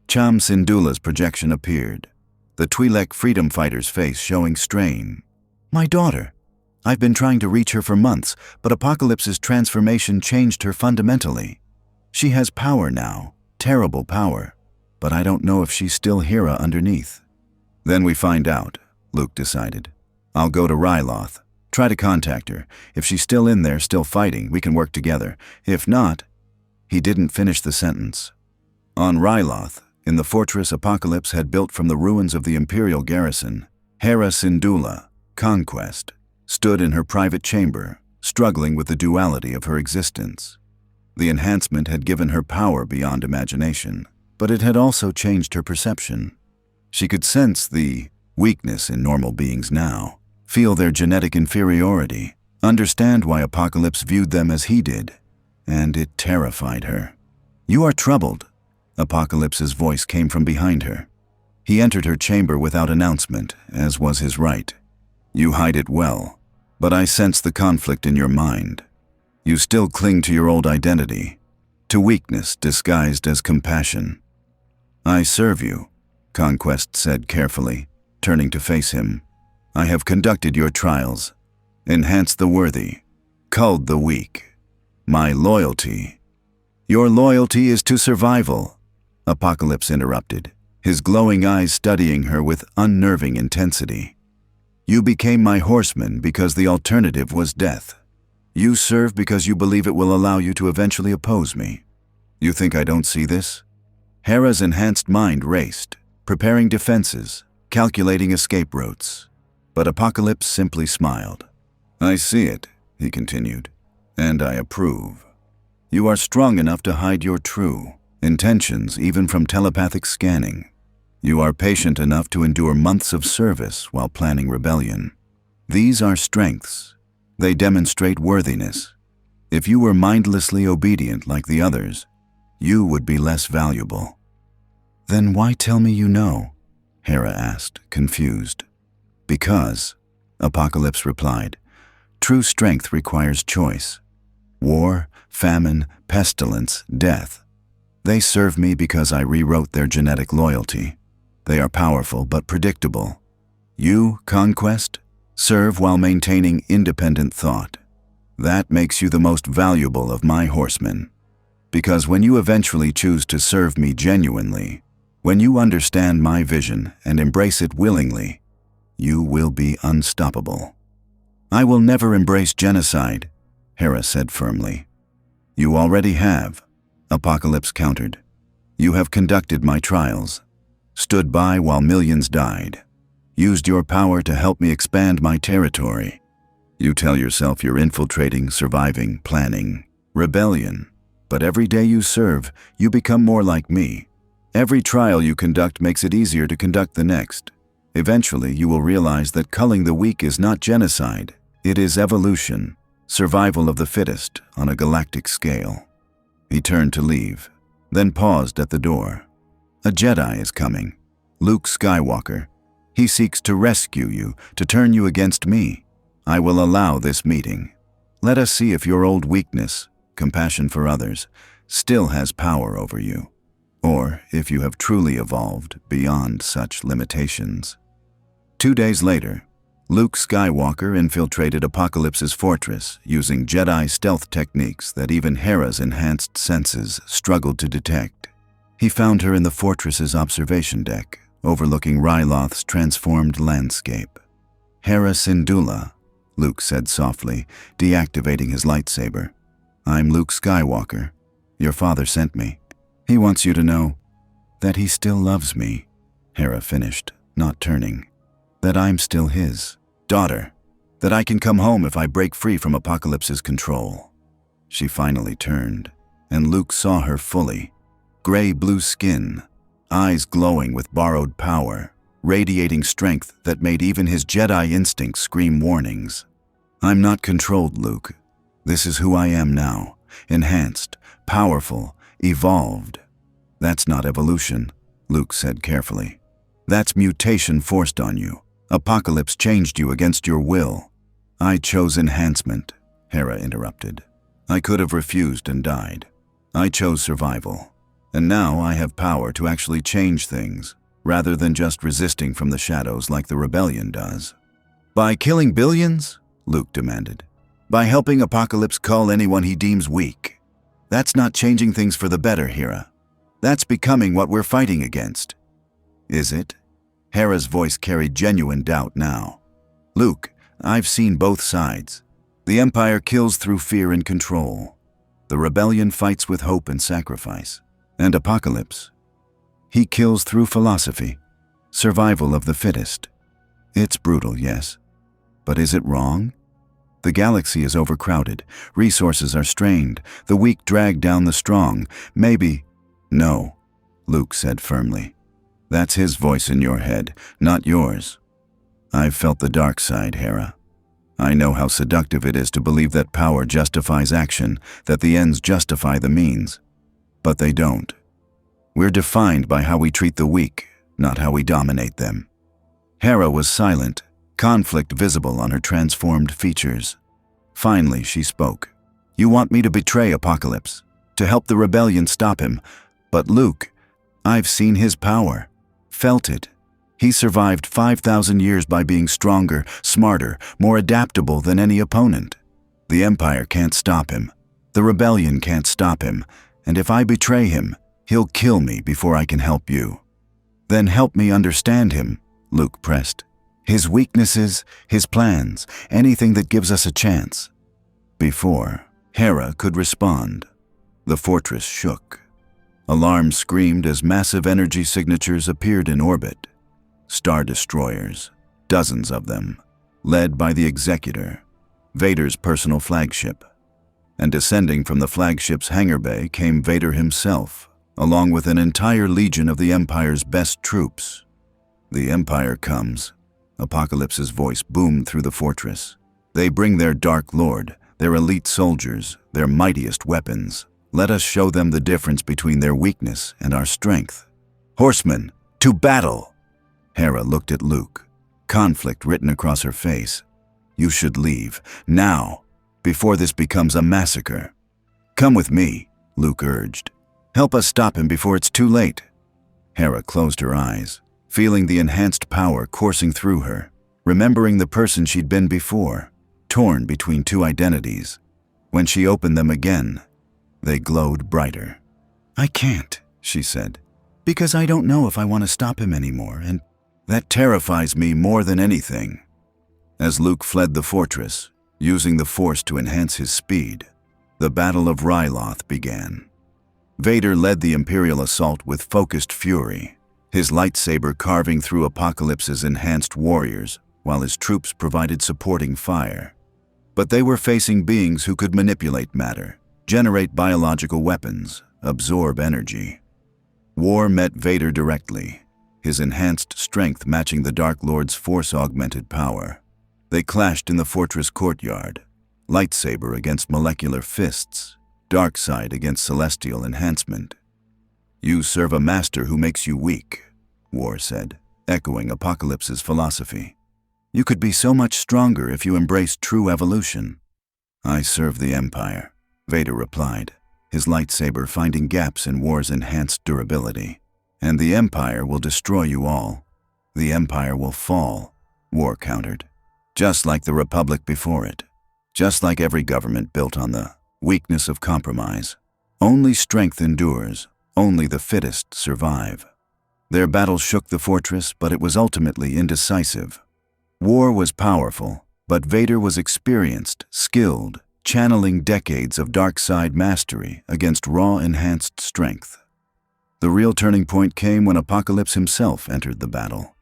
Cham Syndulla's projection appeared, the Twi'lek freedom fighter's face showing strain. My daughter. I've been trying to reach her for months, but Apocalypse's transformation changed her fundamentally. She has power now, terrible power, but I don't know if she's still Hera underneath. Then we find out, Luke decided. I'll go to Ryloth, try to contact her. If she's still in there, still fighting, we can work together. If not... He didn't finish the sentence. On Ryloth, in the fortress Apocalypse had built from the ruins of the Imperial garrison, Hera Syndulla, Conquest, stood in her private chamber, struggling with the duality of her existence. The enhancement had given her power beyond imagination, but it had also changed her perception. She could sense the weakness in normal beings now, feel their genetic inferiority, understand why Apocalypse viewed them as he did, and it terrified her. You are troubled, Apocalypse's voice came from behind her. He entered her chamber without announcement, as was his right. You hide it well, but I sense the conflict in your mind. You still cling to your old identity, to weakness disguised as compassion. I serve you, Conquest said carefully, turning to face him. I have conducted your trials, enhanced the worthy, culled the weak. My loyalty. Your loyalty is to survival, Apocalypse interrupted, his glowing eyes studying her with unnerving intensity. You became my horseman because the alternative was death. You serve because you believe it will allow you to eventually oppose me. You think I don't see this? Hera's enhanced mind raced, preparing defenses, calculating escape routes. But Apocalypse simply smiled. I see it, he continued, and I approve. You are strong enough to hide your true intentions even from telepathic scanning. You are patient enough to endure months of service while planning rebellion. These are strengths. They demonstrate worthiness. If you were mindlessly obedient like the others, you would be less valuable. Then why tell me you know? Hera asked, confused. Because, Apocalypse replied, true strength requires choice. War, famine, pestilence, death. They serve me because I rewrote their genetic loyalty. They are powerful but predictable. You, conquest, serve while maintaining independent thought. That makes you the most valuable of my horsemen. Because when you eventually choose to serve me genuinely, when you understand my vision and embrace it willingly, you will be unstoppable. I will never embrace genocide, Hera said firmly. You already have, Apocalypse countered. You have conducted my trials, stood by while millions died, used your power to help me expand my territory. You tell yourself you're infiltrating, surviving, planning, rebellion. But every day you serve, you become more like me. Every trial you conduct makes it easier to conduct the next. Eventually, you will realize that culling the weak is not genocide. It is evolution, survival of the fittest on a galactic scale. He turned to leave, then paused at the door. A Jedi is coming, Luke Skywalker. He seeks to rescue you, to turn you against me. I will allow this meeting. Let us see if your old weakness, compassion for others, still has power over you, or if you have truly evolved beyond such limitations. 2 days later, Luke Skywalker infiltrated Apocalypse's fortress using Jedi stealth techniques that even Hera's enhanced senses struggled to detect. He found her in the fortress's observation deck, overlooking Ryloth's transformed landscape. Hera Syndulla, Luke said softly, deactivating his lightsaber. I'm Luke Skywalker. Your father sent me. He wants you to know that he still loves me, Hera finished, not turning. That I'm still his daughter. That I can come home if I break free from Apocalypse's control. She finally turned, and Luke saw her fully. Gray-blue skin, eyes glowing with borrowed power, radiating strength that made even his Jedi instincts scream warnings. I'm not controlled, Luke. This is who I am now, enhanced, powerful, evolved. That's not evolution, Luke said carefully. That's mutation forced on you. Apocalypse changed you against your will. I chose enhancement, Hera interrupted. I could have refused and died. I chose survival. And now I have power to actually change things, rather than just resisting from the shadows like the rebellion does. By killing billions? Luke demanded. By helping Apocalypse cull anyone he deems weak. That's not changing things for the better, Hera. That's becoming what we're fighting against. Is it? Hera's voice carried genuine doubt now. Luke, I've seen both sides. The Empire kills through fear and control. The rebellion fights with hope and sacrifice. And Apocalypse, he kills through philosophy, survival of the fittest. It's brutal, yes. But is it wrong? The galaxy is overcrowded, resources are strained, the weak drag down the strong. Maybe. No, Luke said firmly. That's his voice in your head, not yours. I've felt the dark side, Hera. I know how seductive it is to believe that power justifies action, that the ends justify the means. But they don't. We're defined by how we treat the weak, not how we dominate them. Hera was silent, conflict visible on her transformed features. Finally, she spoke. You want me to betray Apocalypse, to help the rebellion stop him. But Luke, I've seen his power, felt it. He survived 5,000 years by being stronger, smarter, more adaptable than any opponent. The Empire can't stop him. The rebellion can't stop him. And if I betray him, he'll kill me before I can help you." "Then help me understand him," Luke pressed. "His weaknesses, his plans, anything that gives us a chance." Before Hera could respond, the fortress shook. Alarms screamed as massive energy signatures appeared in orbit. Star destroyers, dozens of them, led by the Executor, Vader's personal flagship. And descending from the flagship's hangar bay came Vader himself, along with an entire legion of the Empire's best troops. "The Empire comes," Apocalypse's voice boomed through the fortress. "They bring their Dark Lord, their elite soldiers, their mightiest weapons. Let us show them the difference between their weakness and our strength. Horsemen, to battle!" Hera looked at Luke, conflict written across her face. "You should leave, now, before this becomes a massacre." "Come with me," Luke urged. "Help us stop him before it's too late." Hera closed her eyes, feeling the enhanced power coursing through her, remembering the person she'd been before, torn between two identities. When she opened them again, they glowed brighter. "I can't," she said, "because I don't know if I want to stop him anymore, and that terrifies me more than anything." As Luke fled the fortress, using the Force to enhance his speed, the Battle of Ryloth began. Vader led the Imperial assault with focused fury, his lightsaber carving through Apocalypse's enhanced warriors while his troops provided supporting fire. But they were facing beings who could manipulate matter, generate biological weapons, absorb energy. War met Vader directly, his enhanced strength matching the Dark Lord's Force-augmented power. They clashed in the fortress courtyard, lightsaber against molecular fists, dark side against celestial enhancement. "You serve a master who makes you weak," War said, echoing Apocalypse's philosophy. "You could be so much stronger if you embraced true evolution." "I serve the Empire," Vader replied, his lightsaber finding gaps in War's enhanced durability. "And the Empire will destroy you all. The Empire will fall," War countered. "Just like the Republic before it. Just like every government built on the weakness of compromise. Only strength endures. Only the fittest survive." Their battle shook the fortress, but it was ultimately indecisive. War was powerful, but Vader was experienced, skilled, channeling decades of dark side mastery against raw enhanced strength. The real turning point came when Apocalypse himself entered the battle.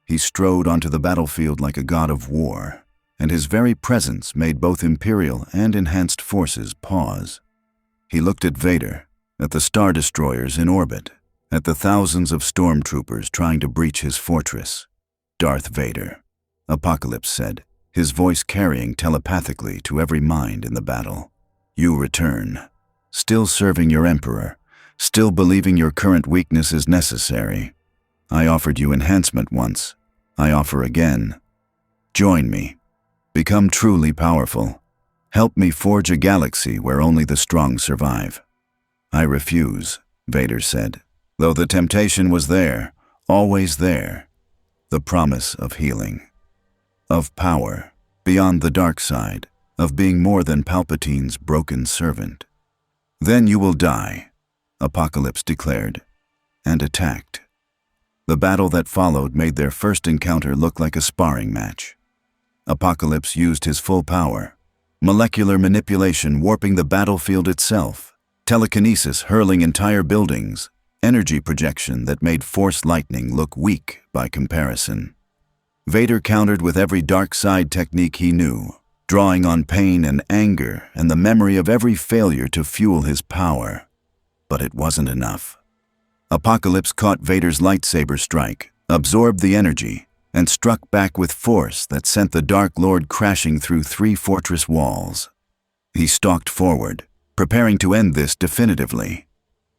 He strode onto the battlefield like a god of war, and his very presence made both Imperial and enhanced forces pause. He looked at Vader, at the Star Destroyers in orbit, at the thousands of stormtroopers trying to breach his fortress. "Darth Vader," Apocalypse said, his voice carrying telepathically to every mind in the battle. "You return, still serving your Emperor, still believing your current weakness is necessary. I offered you enhancement once. I offer again. Join me. Become truly powerful. Help me forge a galaxy where only the strong survive." "I refuse," Vader said, though the temptation was there, always there. The promise of healing, of power, beyond the dark side, of being more than Palpatine's broken servant. "Then you will die," Apocalypse declared, and attacked. The battle that followed made their first encounter look like a sparring match. Apocalypse used his full power, molecular manipulation warping the battlefield itself, telekinesis hurling entire buildings, energy projection that made Force lightning look weak by comparison. Vader countered with every dark side technique he knew, drawing on pain and anger and the memory of every failure to fuel his power. But it wasn't enough. Apocalypse caught Vader's lightsaber strike, absorbed the energy, and struck back with force that sent the Dark Lord crashing through 3 fortress walls. He stalked forward, preparing to end this definitively.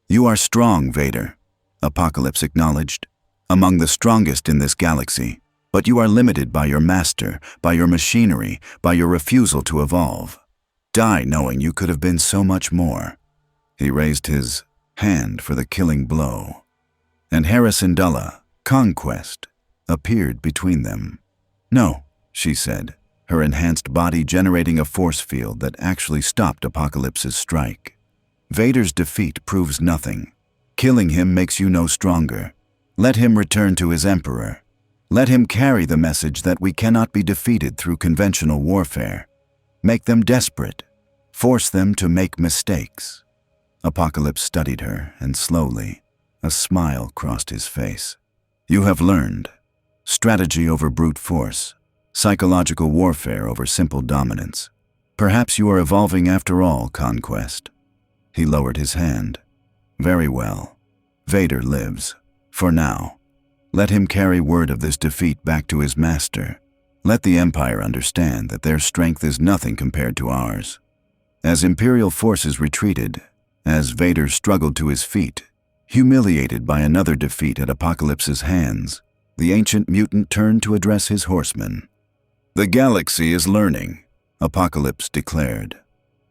"You are strong, Vader," Apocalypse acknowledged, "among the strongest in this galaxy, but you are limited by your master, by your machinery, by your refusal to evolve. Die knowing you could have been so much more." He raised his hand for the killing blow, and Hera Syndulla, Conquest, appeared between them. "No," she said, her enhanced body generating a force field that actually stopped Apocalypse's strike. Vader's defeat proves nothing. Killing him makes you no stronger. Let him return to his Emperor. Let him carry the message that we cannot be defeated through conventional warfare. Make them desperate. Force them to make mistakes. Apocalypse studied her, and slowly, a smile crossed his face. You have learned. Strategy over brute force. Psychological warfare over simple dominance. Perhaps you are evolving after all, Conquest. He lowered his hand. Very well. Vader lives. For now. Let him carry word of this defeat back to his master. Let the Empire understand that their strength is nothing compared to ours. As Imperial forces retreated, as Vader struggled to his feet, humiliated by another defeat at Apocalypse's hands, the ancient mutant turned to address his horsemen. The galaxy is learning, Apocalypse declared.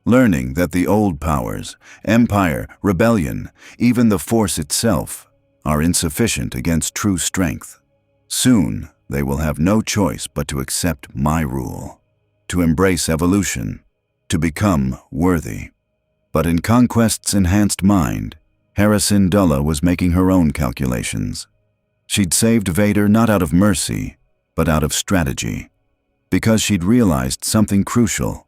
Learning that the old powers, Empire, Rebellion, even the Force itself, are insufficient against true strength. Soon, they will have no choice but to accept my rule, to embrace evolution, to become worthy. But in Conquest's enhanced mind, Hera Syndulla was making her own calculations. She'd saved Vader not out of mercy, but out of strategy, because she'd realized something crucial.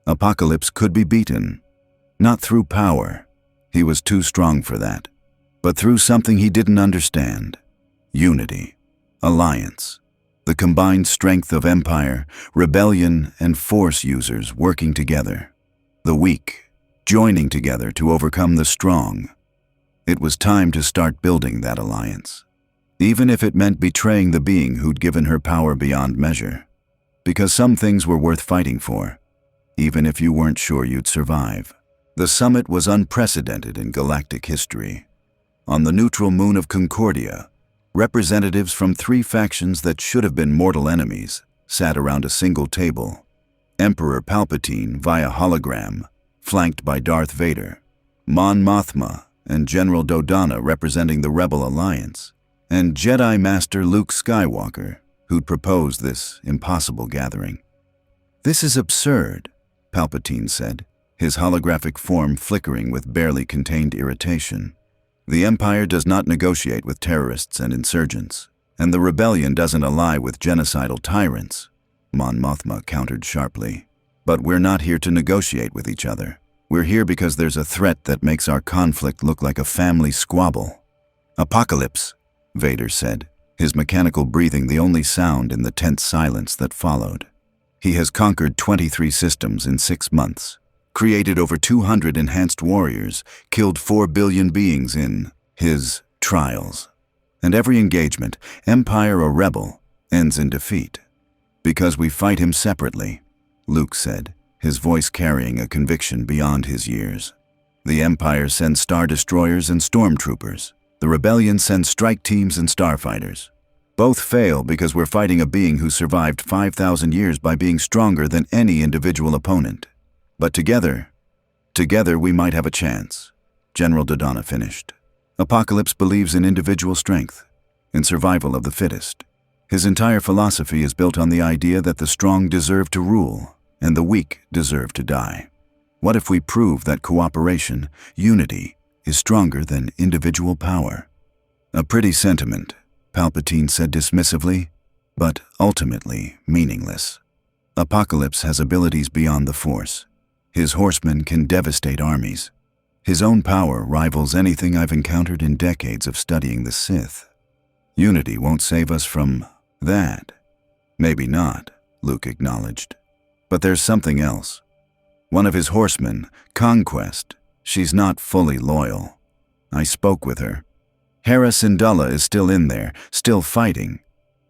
Apocalypse could be beaten, not through power, he was too strong for that, but through something he didn't understand: unity, alliance, the combined strength of Empire, Rebellion, and Force users working together, the weak joining together to overcome the strong. It was time to start building that alliance, even if it meant betraying the being who'd given her power beyond measure, because some things were worth fighting for, even if you weren't sure you'd survive. The summit was unprecedented in galactic history. On the neutral moon of Concordia, representatives from three factions that should have been mortal enemies sat around a single table. Emperor Palpatine via hologram, flanked by Darth Vader, Mon Mothma and General Dodonna representing the Rebel Alliance, and Jedi Master Luke Skywalker, who'd proposed this impossible gathering. This is absurd, Palpatine said, his holographic form flickering with barely contained irritation. The Empire does not negotiate with terrorists and insurgents, and the Rebellion doesn't ally with genocidal tyrants, Mon Mothma countered sharply. But we're not here to negotiate with each other. We're here because there's a threat that makes our conflict look like a family squabble. Apocalypse, Vader said, his mechanical breathing the only sound in the tense silence that followed. He has conquered 23 systems in 6 months. Created over 200 enhanced warriors, killed 4 billion beings in his trials. And every engagement, Empire or Rebel, ends in defeat. Because we fight him separately, Luke said, his voice carrying a conviction beyond his years. The Empire sends Star Destroyers and Stormtroopers. The Rebellion sends strike teams and starfighters. Both fail because we're fighting a being who survived 5,000 years by being stronger than any individual opponent. But together we might have a chance, General Dodonna finished. Apocalypse believes in individual strength, in survival of the fittest. His entire philosophy is built on the idea that the strong deserve to rule and the weak deserve to die. What if we prove that cooperation, unity, is stronger than individual power? A pretty sentiment, Palpatine said dismissively, but ultimately meaningless. Apocalypse has abilities beyond the Force. His horsemen can devastate armies. His own power rivals anything I've encountered in decades of studying the Sith. Unity won't save us from that. Maybe not, Luke acknowledged. But there's something else. One of his horsemen, Conquest, she's not fully loyal. I spoke with her. Hera Syndulla is still in there, still fighting.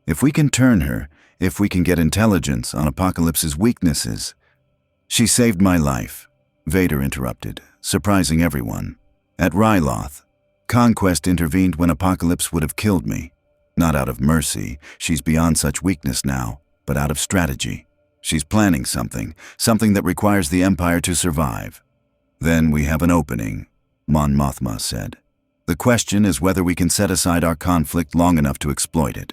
If we can turn her, if we can get intelligence on Apocalypse's weaknesses. She saved my life, Vader interrupted, surprising everyone. At Ryloth, Conquest intervened when Apocalypse would have killed me. Not out of mercy, she's beyond such weakness now, but out of strategy. She's planning something that requires the Empire to survive. Then we have an opening, Mon Mothma said. The question is whether we can set aside our conflict long enough to exploit it.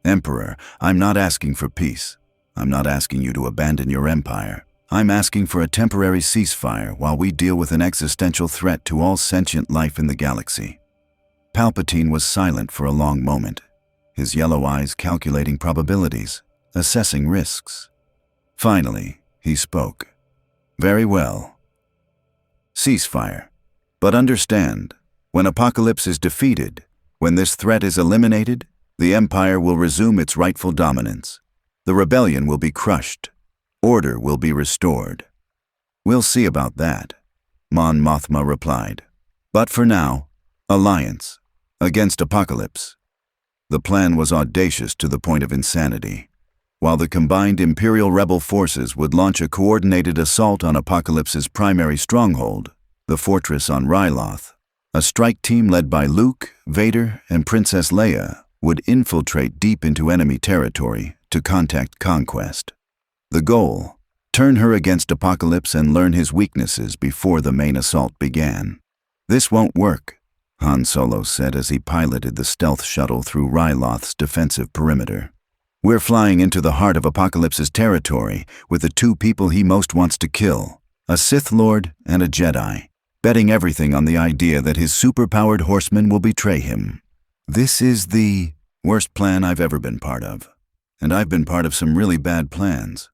Emperor, I'm not asking for peace. I'm not asking you to abandon your empire. I'm asking for a temporary ceasefire while we deal with an existential threat to all sentient life in the galaxy." Palpatine was silent for a long moment, his yellow eyes calculating probabilities, assessing risks. Finally, he spoke. "Very well. Ceasefire. But understand, when Apocalypse is defeated, when this threat is eliminated, the Empire will resume its rightful dominance. The rebellion will be crushed. Order will be restored." "We'll see about that," Mon Mothma replied. "But for now, alliance against Apocalypse." The plan was audacious to the point of insanity. While the combined Imperial rebel forces would launch a coordinated assault on Apocalypse's primary stronghold, the fortress on Ryloth, a strike team led by Luke, Vader, and Princess Leia would infiltrate deep into enemy territory to contact Conquest. The goal: turn her against Apocalypse and learn his weaknesses before the main assault began. "This won't work," Han Solo said as he piloted the stealth shuttle through Ryloth's defensive perimeter. "We're flying into the heart of Apocalypse's territory with the two people he most wants to kill, a Sith Lord and a Jedi, betting everything on the idea that his superpowered horsemen will betray him. This is the worst plan I've ever been part of, and I've been part of some really bad plans."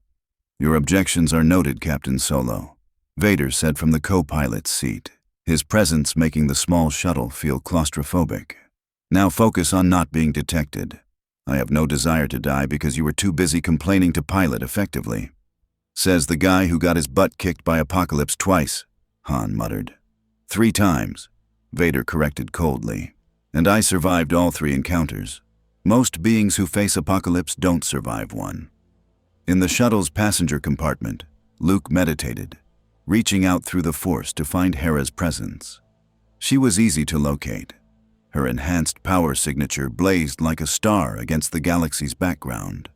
"Your objections are noted, Captain Solo," Vader said from the co-pilot's seat, his presence making the small shuttle feel claustrophobic. "Now focus on not being detected. I have no desire to die because you were too busy complaining to pilot effectively." "Says the guy who got his butt kicked by Apocalypse twice," Han muttered. "3 times, Vader corrected coldly. "And I survived all 3 encounters. Most beings who face Apocalypse don't survive one." In the shuttle's passenger compartment, Luke meditated, reaching out through the Force to find Hera's presence. She was easy to locate. Her enhanced power signature blazed like a star against the galaxy's background.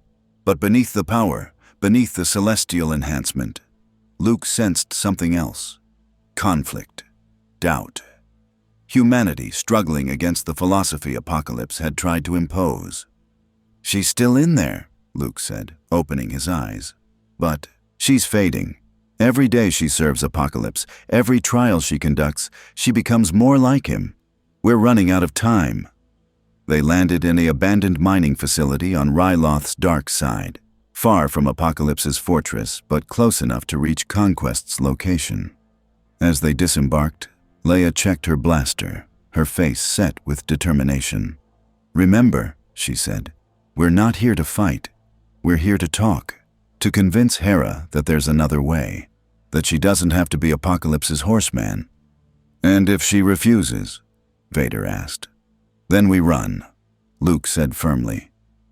But beneath the power, beneath the celestial enhancement, Luke sensed something else: conflict, doubt. Humanity struggling against the philosophy Apocalypse had tried to impose. "She's still in there," Luke said, opening his eyes. "But she's fading. Every day she serves Apocalypse, every trial she conducts, she becomes more like him. We're running out of time." They landed in an abandoned mining facility on Ryloth's dark side, far from Apocalypse's fortress, but close enough to reach Conquest's location. As they disembarked, Leia checked her blaster, her face set with determination. "Remember," she said, "we're not here to fight. We're here to talk, to convince Hera that there's another way, that she doesn't have to be Apocalypse's horseman." "And if she refuses?" Vader asked. "Then we run," Luke said firmly.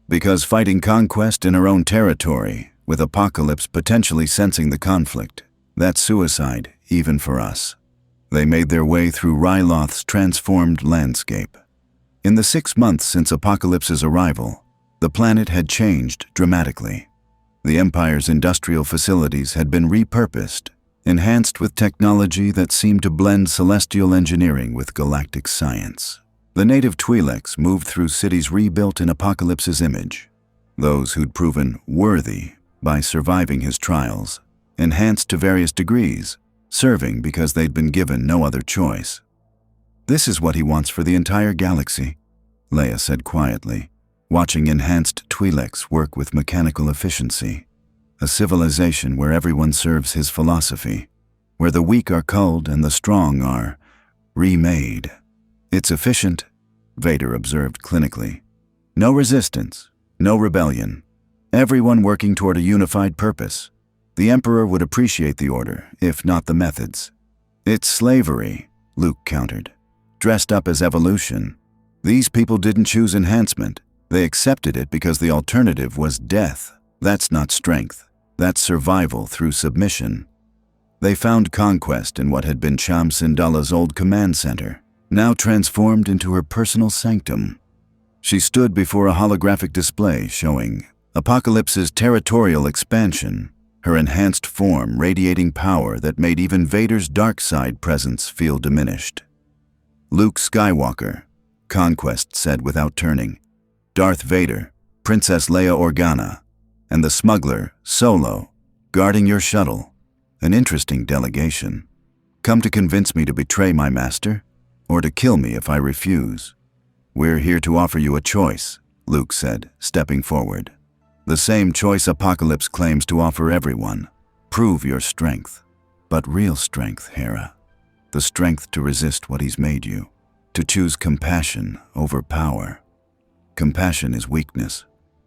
"Because fighting Conquest in her own territory, with Apocalypse potentially sensing the conflict, that's suicide, even for us." They made their way through Ryloth's transformed landscape. In the 6 months since Apocalypse's arrival, the planet had changed dramatically. The Empire's industrial facilities had been repurposed, enhanced with technology that seemed to blend celestial engineering with galactic science. The native Twi'leks moved through cities rebuilt in Apocalypse's image, those who'd proven worthy by surviving his trials, enhanced to various degrees, serving because they'd been given no other choice. "This is what he wants for the entire galaxy," Leia said quietly, watching enhanced Twi'leks work with mechanical efficiency. "A civilization where everyone serves his philosophy, where the weak are culled and the strong are remade. It's efficient," Vader observed clinically. "No resistance, no rebellion. Everyone working toward a unified purpose. The Emperor would appreciate the order, if not the methods." "It's slavery," Luke countered, "dressed up as evolution. These people didn't choose enhancement. They accepted it because the alternative was death. That's not strength. That's survival through submission." They found Conquest in what had been Cham Syndulla's old command center, now transformed into her personal sanctum. She stood before a holographic display showing Apocalypse's territorial expansion, her enhanced form radiating power that made even Vader's dark side presence feel diminished. "Luke Skywalker," Conquest said without turning, "Darth Vader, Princess Leia Organa, and the smuggler, Solo, guarding your shuttle. An interesting delegation. Come to convince me to betray my master, or to kill me if I refuse? We're here to offer you a choice, Luke said, stepping forward. The same choice Apocalypse claims to offer everyone. Prove your strength. But real strength, Hera. The strength to resist what he's made you. To choose compassion over power. Compassion is weakness,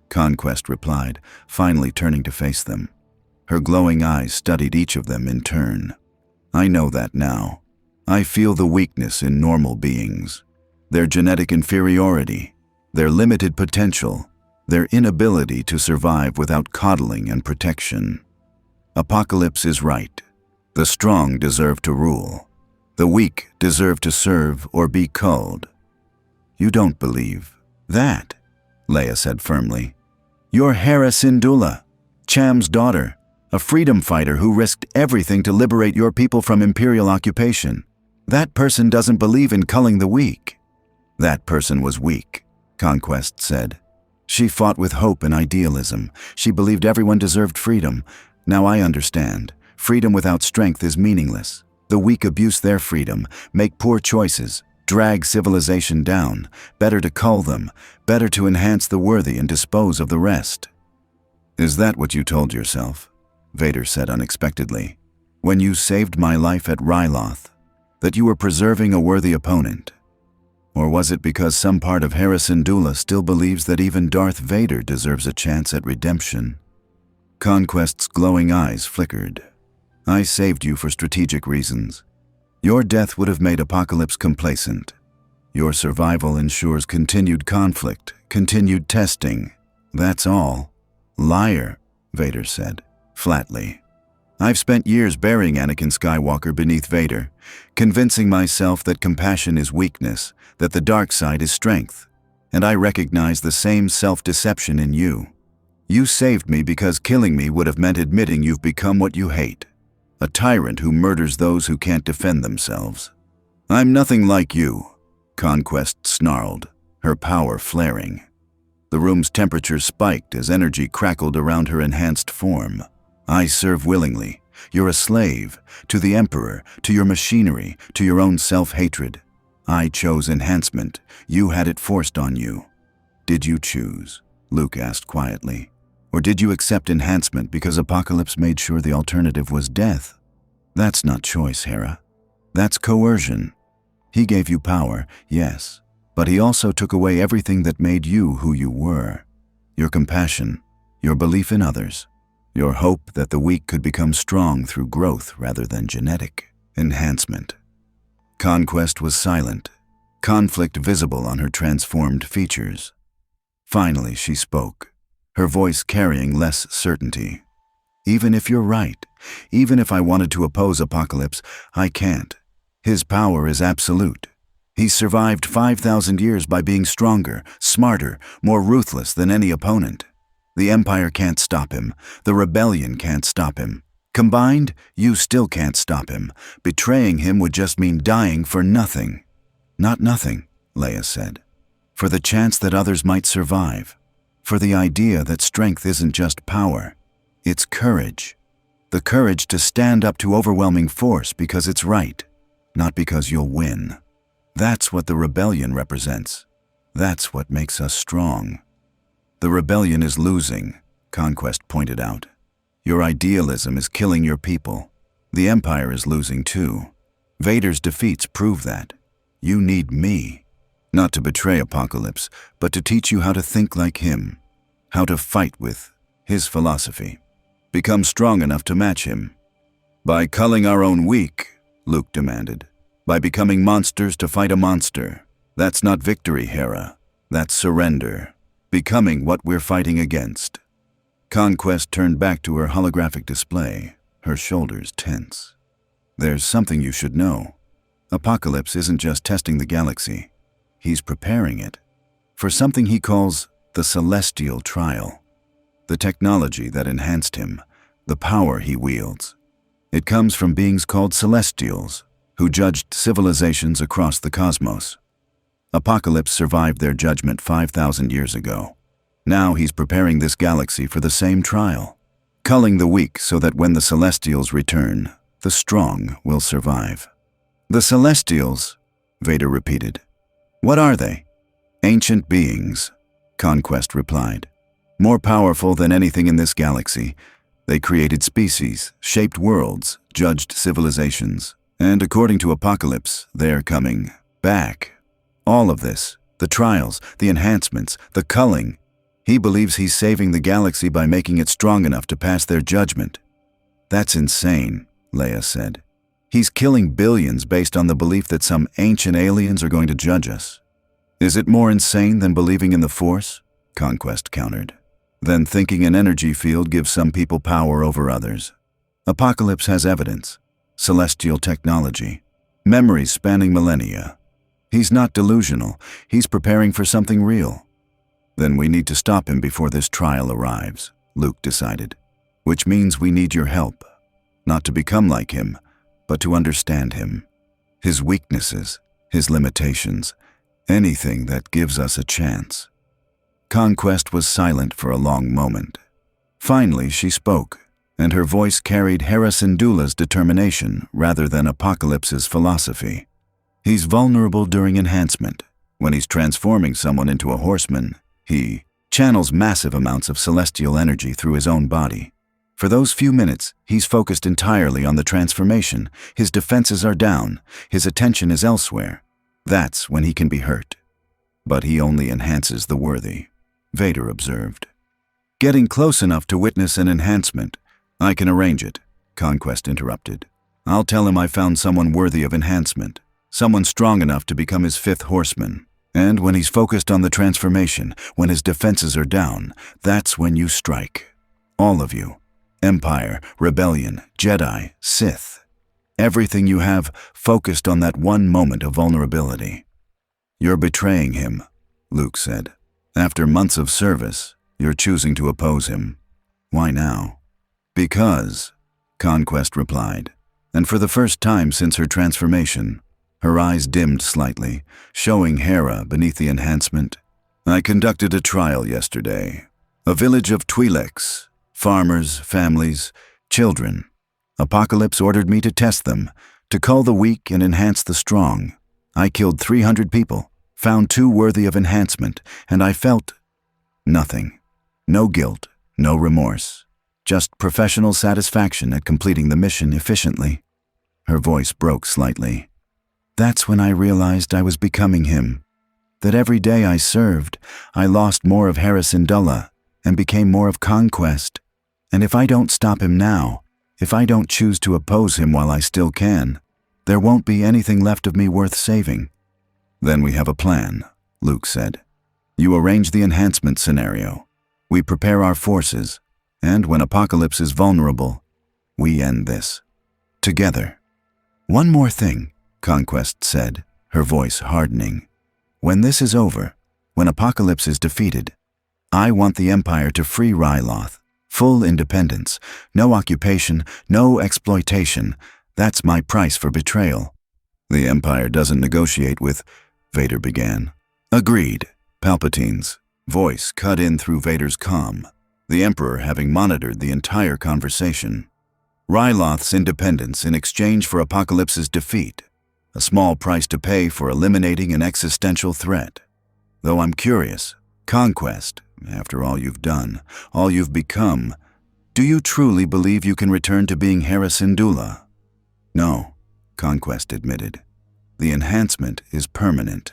Conquest replied, finally turning to face them. Her glowing eyes studied each of them in turn. I know that now. I feel the weakness in normal beings. Their genetic inferiority, their limited potential, their inability to survive without coddling and protection. Apocalypse is right. The strong deserve to rule. The weak deserve to serve or be culled. You don't believe that, Leia said firmly. You're Hera Syndulla, Cham's daughter, a freedom fighter who risked everything to liberate your people from imperial occupation. That person doesn't believe in culling the weak. That person was weak, Conquest said. She fought with hope and idealism. She believed everyone deserved freedom. Now I understand. Freedom without strength is meaningless. The weak abuse their freedom, make poor choices, drag civilization down. Better to cull them, better to enhance the worthy and dispose of the rest. Is that what you told yourself? Vader said unexpectedly. When you saved my life at Ryloth, that you were preserving a worthy opponent? Or was it because some part of Hera Syndulla still believes that even Darth Vader deserves a chance at redemption? Conquest's glowing eyes flickered. I saved you for strategic reasons. Your death would have made Apocalypse complacent. Your survival ensures continued conflict, continued testing. That's all. Liar, Vader said, flatly. I've spent years burying Anakin Skywalker beneath Vader, convincing myself that compassion is weakness, that the dark side is strength. And I recognize the same self-deception in you. You saved me because killing me would have meant admitting you've become what you hate. A tyrant who murders those who can't defend themselves. I'm nothing like you, Conquest snarled, her power flaring. The room's temperature spiked as energy crackled around her enhanced form. I serve willingly. You're a slave, to the Emperor, to your machinery, to your own self-hatred. I chose enhancement. You had it forced on you. Did you choose? Luke asked quietly. Or did you accept enhancement because Apocalypse made sure the alternative was death? That's not choice, Hera. That's coercion. He gave you power, yes, but he also took away everything that made you who you were. Your compassion, your belief in others, your hope that the weak could become strong through growth rather than genetic enhancement. Conquest was silent, conflict visible on her transformed features. Finally, she spoke, her voice carrying less certainty. Even if you're right, even if I wanted to oppose Apocalypse, I can't. His power is absolute. He's survived 5,000 years by being stronger, smarter, more ruthless than any opponent. The Empire can't stop him. The Rebellion can't stop him. Combined, you still can't stop him. Betraying him would just mean dying for nothing. Not nothing, Leia said. For the chance that others might survive. For the idea that strength isn't just power. It's courage. The courage to stand up to overwhelming force because it's right, not because you'll win. That's what the Rebellion represents. That's what makes us strong. The Rebellion is losing, Conquest pointed out. Your idealism is killing your people. The Empire is losing too. Vader's defeats prove that. You need me. Not to betray Apocalypse, but to teach you how to think like him. How to fight with his philosophy. Become strong enough to match him. By culling our own weak, Luke demanded. By becoming monsters to fight a monster. That's not victory, Hera. That's surrender. Becoming what we're fighting against. Conquest turned back to her holographic display, her shoulders tense. There's something you should know. Apocalypse isn't just testing the galaxy. He's preparing it for something he calls the Celestial Trial. The technology that enhanced him, the power he wields. It comes from beings called Celestials, who judged civilizations across the cosmos. Apocalypse survived their judgment 5,000 years ago. Now he's preparing this galaxy for the same trial. culling the weak so that when the Celestials return, the strong will survive. The Celestials, Vader repeated. What are they? Ancient beings, Conquest replied. More powerful than anything in this galaxy. They created species, shaped worlds, judged civilizations. And according to Apocalypse, they're coming back. All of this, the trials, the enhancements, the culling. He believes he's saving the galaxy by making it strong enough to pass their judgment. That's insane, Leia said. He's killing billions based on the belief that some ancient aliens are going to judge us. Is it more insane than believing in the Force? Conquest countered. Then thinking an energy field gives some people power over others. Apocalypse has evidence. Celestial technology. Memories spanning millennia. He's not delusional. He's preparing for something real. Then we need to stop him before this trial arrives, Luke decided. Which means we need your help. Not to become like him, but to understand him. His weaknesses, his limitations, anything that gives us a chance. Conquest was silent for a long moment. Finally, she spoke, and her voice carried Hera Syndulla's determination rather than Apocalypse's philosophy. He's vulnerable during enhancement. When he's transforming someone into a horseman, he channels massive amounts of celestial energy through his own body. For those few minutes, he's focused entirely on the transformation. His defenses are down. His attention is elsewhere. That's when he can be hurt. But he only enhances the worthy, Vader observed. Getting close enough to witness an enhancement. I can arrange it, Conquest interrupted. I'll tell him I found someone worthy of enhancement. Someone strong enough to become his fifth horseman. And when he's focused on the transformation, when his defenses are down, that's when you strike. All of you. Empire, Rebellion, Jedi, Sith. Everything you have focused on that one moment of vulnerability. You're betraying him, Luke said. After months of service, you're choosing to oppose him. Why now? Because, Conquest replied, and for the first time since her transformation, her eyes dimmed slightly, showing Hera beneath the enhancement. I conducted a trial yesterday. A village of Twi'leks, farmers, families, children. Apocalypse ordered me to test them, to cull the weak and enhance the strong. I killed 300 people, found 2 worthy of enhancement, and I felt nothing. No guilt, no remorse. Just professional satisfaction at completing the mission efficiently. Her voice broke slightly. That's when I realized I was becoming him. That every day I served, I lost more of Hera Syndulla and became more of Conquest. And if I don't stop him now, if I don't choose to oppose him while I still can, there won't be anything left of me worth saving. Then we have a plan, Luke said. You arrange the enhancement scenario. We prepare our forces, and when Apocalypse is vulnerable, we end this. Together. One more thing, Conquest said, her voice hardening. When this is over, when Apocalypse is defeated, I want the Empire to free Ryloth. Full independence, no occupation, no exploitation. That's my price for betrayal. The Empire doesn't negotiate with, Vader began. Agreed, Palpatine's voice cut in through Vader's calm, the Emperor having monitored the entire conversation. Ryloth's independence in exchange for Apocalypse's defeat. A small price to pay for eliminating an existential threat. Though I'm curious, Conquest, after all you've done, all you've become, do you truly believe you can return to being Hera Syndulla? No, Conquest admitted. The enhancement is permanent.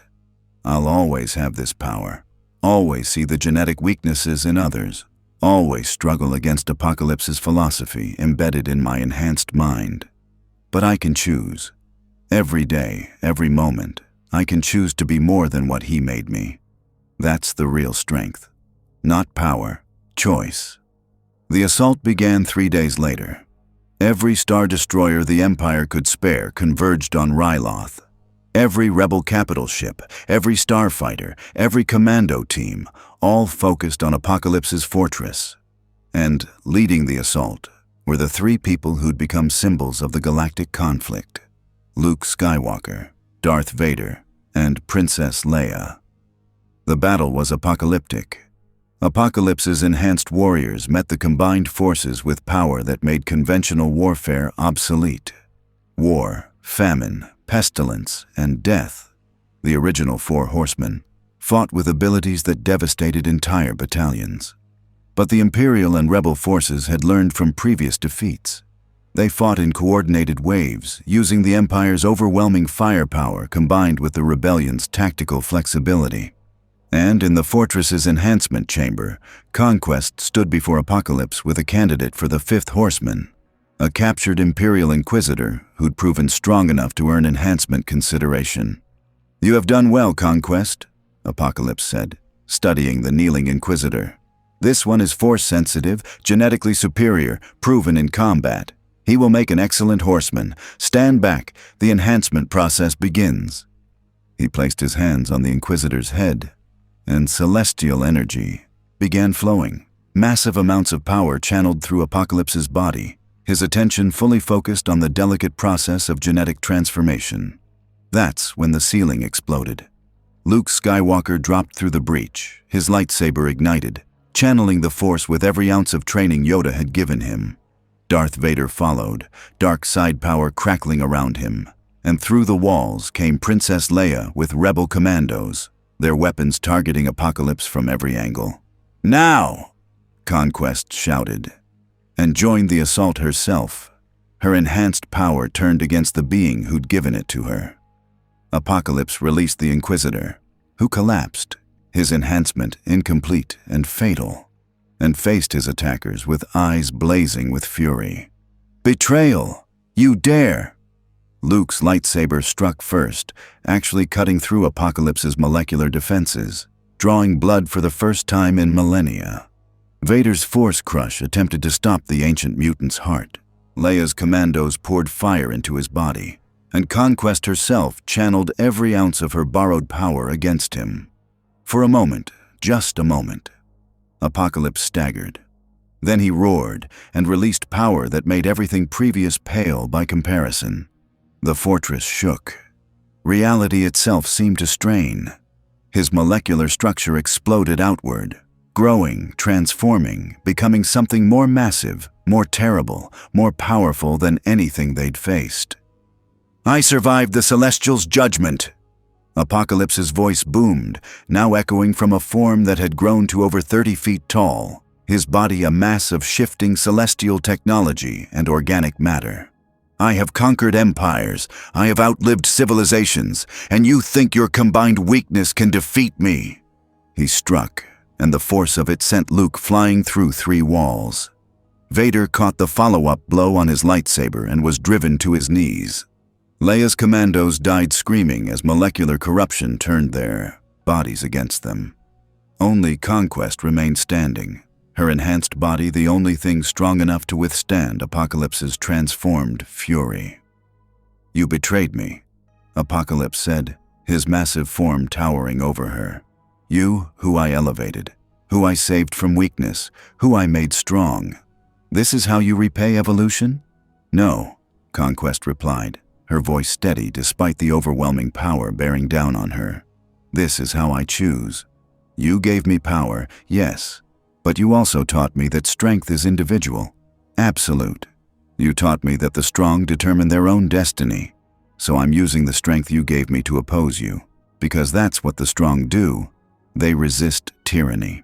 I'll always have this power, always see the genetic weaknesses in others, always struggle against Apocalypse's philosophy embedded in my enhanced mind. But I can choose. Every day, every moment, I can choose to be more than what he made me. That's the real strength. Not power, choice. The assault began 3 days later. Every Star Destroyer the Empire could spare converged on Ryloth. Every Rebel capital ship, every starfighter, every commando team, all focused on Apocalypse's fortress. And leading the assault were the 3 people who'd become symbols of the galactic conflict. Luke Skywalker, Darth Vader, and Princess Leia. The battle was apocalyptic. Apocalypse's enhanced warriors met the combined forces with power that made conventional warfare obsolete. War, famine, pestilence, and death, the original four horsemen, fought with abilities that devastated entire battalions. But the Imperial and Rebel forces had learned from previous defeats. They fought in coordinated waves, using the Empire's overwhelming firepower combined with the Rebellion's tactical flexibility. And in the fortress's enhancement chamber, Conquest stood before Apocalypse with a candidate for the fifth horseman, a captured Imperial Inquisitor who'd proven strong enough to earn enhancement consideration. "You have done well, Conquest," Apocalypse said, studying the kneeling Inquisitor. "This one is force-sensitive, genetically superior, proven in combat. He will make an excellent horseman. Stand back, the enhancement process begins." He placed his hands on the Inquisitor's head, and celestial energy began flowing. Massive amounts of power channeled through Apocalypse's body, his attention fully focused on the delicate process of genetic transformation. That's when the ceiling exploded. Luke Skywalker dropped through the breach, his lightsaber ignited, channeling the Force with every ounce of training Yoda had given him. Darth Vader followed, dark side power crackling around him, and through the walls came Princess Leia with rebel commandos, their weapons targeting Apocalypse from every angle. "Now!" Conquest shouted, and joined the assault herself. Her enhanced power turned against the being who'd given it to her. Apocalypse released the Inquisitor, who collapsed, his enhancement incomplete and fatal, and faced his attackers with eyes blazing with fury. "Betrayal! You dare!" Luke's lightsaber struck first, actually cutting through Apocalypse's molecular defenses, drawing blood for the first time in millennia. Vader's Force Crush attempted to stop the ancient mutant's heart. Leia's commandos poured fire into his body, and Conquest herself channeled every ounce of her borrowed power against him. For a moment, just a moment, Apocalypse staggered. Then he roared and released power that made everything previous pale by comparison. The fortress shook. Reality itself seemed to strain. His molecular structure exploded outward, growing, transforming, becoming something more massive, more terrible, more powerful than anything they'd faced. "I survived the Celestial's judgment!" Apocalypse's voice boomed, now echoing from a form that had grown to over 30 feet tall, his body a mass of shifting celestial technology and organic matter. "I have conquered empires, I have outlived civilizations, and you think your combined weakness can defeat me?" He struck, and the force of it sent Luke flying through 3 walls. Vader caught the follow-up blow on his lightsaber and was driven to his knees. Leia's commandos died screaming as molecular corruption turned their bodies against them. Only Conquest remained standing, her enhanced body the only thing strong enough to withstand Apocalypse's transformed fury. "You betrayed me," Apocalypse said, his massive form towering over her. "You, who I elevated, who I saved from weakness, who I made strong. This is how you repay evolution?" "No," Conquest replied, her voice steady despite the overwhelming power bearing down on her. "This is how I choose. You gave me power, yes, but you also taught me that strength is individual, absolute. You taught me that the strong determine their own destiny, so I'm using the strength you gave me to oppose you, because that's what the strong do. They resist tyranny,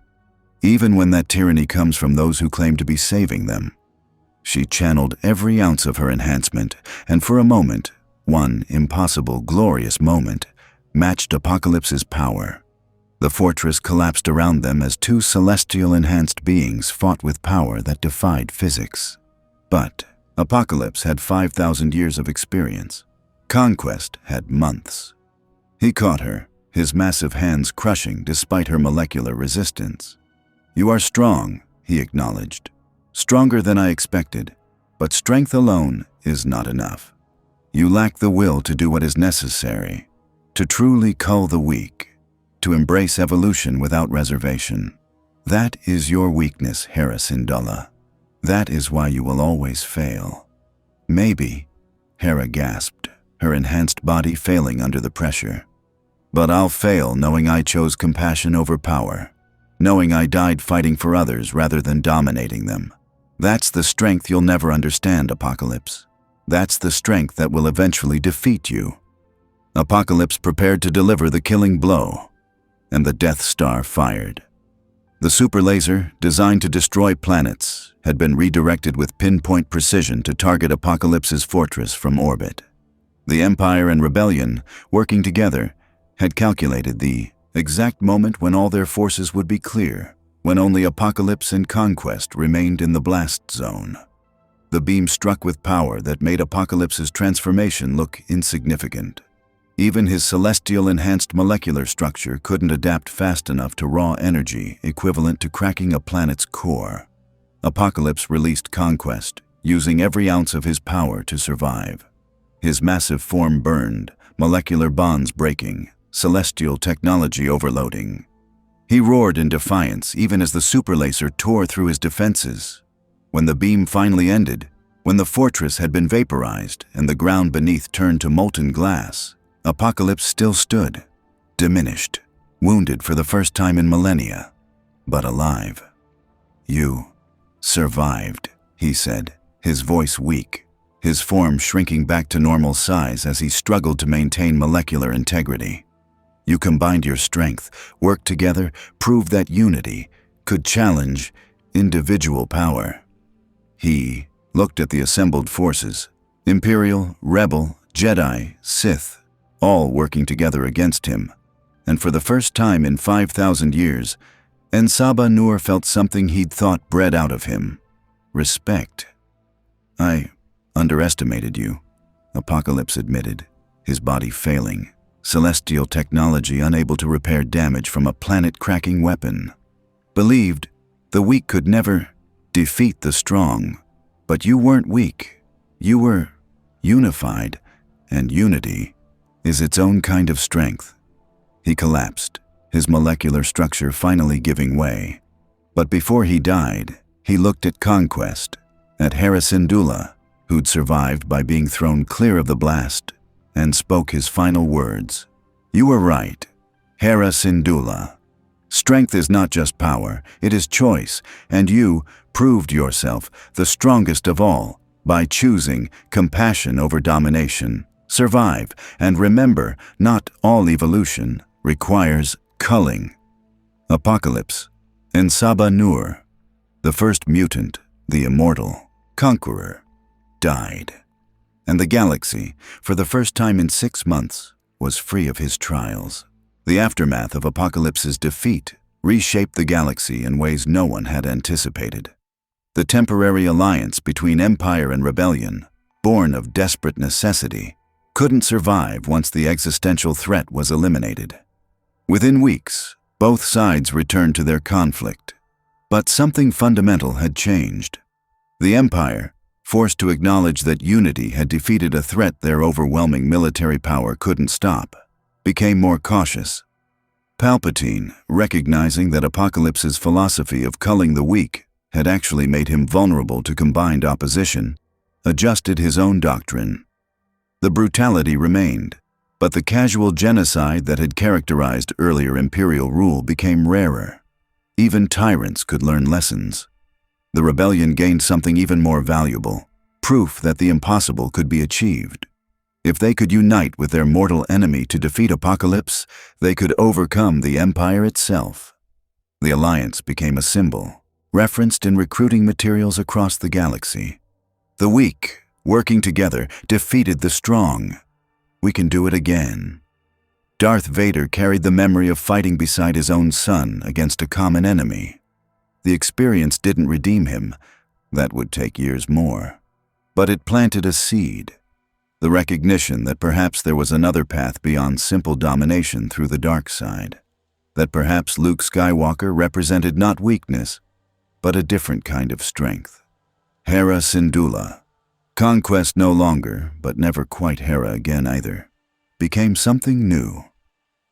even when that tyranny comes from those who claim to be saving them." She channeled every ounce of her enhancement, and for a moment, one impossible, glorious moment, matched Apocalypse's power. The fortress collapsed around them as 2 celestial enhanced beings fought with power that defied physics. But Apocalypse had 5,000 years of experience. Conquest had months. He caught her, his massive hands crushing despite her molecular resistance. "You are strong," he acknowledged. "Stronger than I expected, but strength alone is not enough. You lack the will to do what is necessary, to truly cull the weak, to embrace evolution without reservation. That is your weakness, Hera Syndulla. That is why you will always fail." "Maybe," Hera gasped, her enhanced body failing under the pressure. "But I'll fail knowing I chose compassion over power. knowing I died fighting for others rather than dominating them. That's the strength you'll never understand, Apocalypse. That's the strength that will eventually defeat you." Apocalypse prepared to deliver the killing blow, and the Death Star fired. The super laser, designed to destroy planets, had been redirected with pinpoint precision to target Apocalypse's fortress from orbit. The Empire and Rebellion, working together, had calculated the exact moment when all their forces would be clear, when only Apocalypse and Conquest remained in the blast zone. The beam struck with power that made Apocalypse's transformation look insignificant. Even his celestial-enhanced molecular structure couldn't adapt fast enough to raw energy equivalent to cracking a planet's core. Apocalypse released Conquest, using every ounce of his power to survive. His massive form burned, molecular bonds breaking, celestial technology overloading. He roared in defiance even as the super laser tore through his defenses. When the beam finally ended, when the fortress had been vaporized and the ground beneath turned to molten glass, Apocalypse still stood, diminished, wounded for the first time in millennia, but alive. "You survived," he said, his voice weak, his form shrinking back to normal size as he struggled to maintain molecular integrity. "You combined your strength, worked together, proved that unity could challenge individual power." He looked at the assembled forces, Imperial, Rebel, Jedi, Sith, all working together against him. And for the first time in 5,000 years, Ensaba Nur felt something he'd thought bred out of him: respect. "I underestimated you," Apocalypse admitted, his body failing, celestial technology unable to repair damage from a planet-cracking weapon. "Believed the weak could never defeat the strong. But you weren't weak. You were unified, and unity is its own kind of strength." He collapsed, his molecular structure finally giving way. But before he died, he looked at Conquest, at Hera Syndulla, who'd survived by being thrown clear of the blast, and spoke his final words. "You were right, Hera Syndulla. Strength is not just power, it is choice, and you proved yourself the strongest of all by choosing compassion over domination. Survive, and remember, not all evolution requires culling." Apocalypse, Ensaba Nur, the first mutant, the immortal conqueror, died. And the galaxy, for the first time in 6 months, was free of his trials. The aftermath of Apocalypse's defeat reshaped the galaxy in ways no one had anticipated. The temporary alliance between Empire and Rebellion, born of desperate necessity, couldn't survive once the existential threat was eliminated. Within weeks, both sides returned to their conflict. But something fundamental had changed. The Empire, forced to acknowledge that unity had defeated a threat their overwhelming military power couldn't stop, became more cautious. Palpatine, recognizing that Apocalypse's philosophy of culling the weak had actually made him vulnerable to combined opposition, adjusted his own doctrine. The brutality remained, but the casual genocide that had characterized earlier imperial rule became rarer. Even tyrants could learn lessons. The rebellion gained something even more valuable: proof that the impossible could be achieved. If they could unite with their mortal enemy to defeat Apocalypse, they could overcome the Empire itself. The alliance became a symbol, referenced in recruiting materials across the galaxy. The weak, working together, defeated the strong. We can do it again. Darth Vader carried the memory of fighting beside his own son against a common enemy. The experience didn't redeem him. That would take years more. But it planted a seed. The recognition that perhaps there was another path beyond simple domination through the dark side. That perhaps Luke Skywalker represented not weakness, but a different kind of strength. Hera Syndulla, Conquest no longer, but never quite Hera again either, became something new.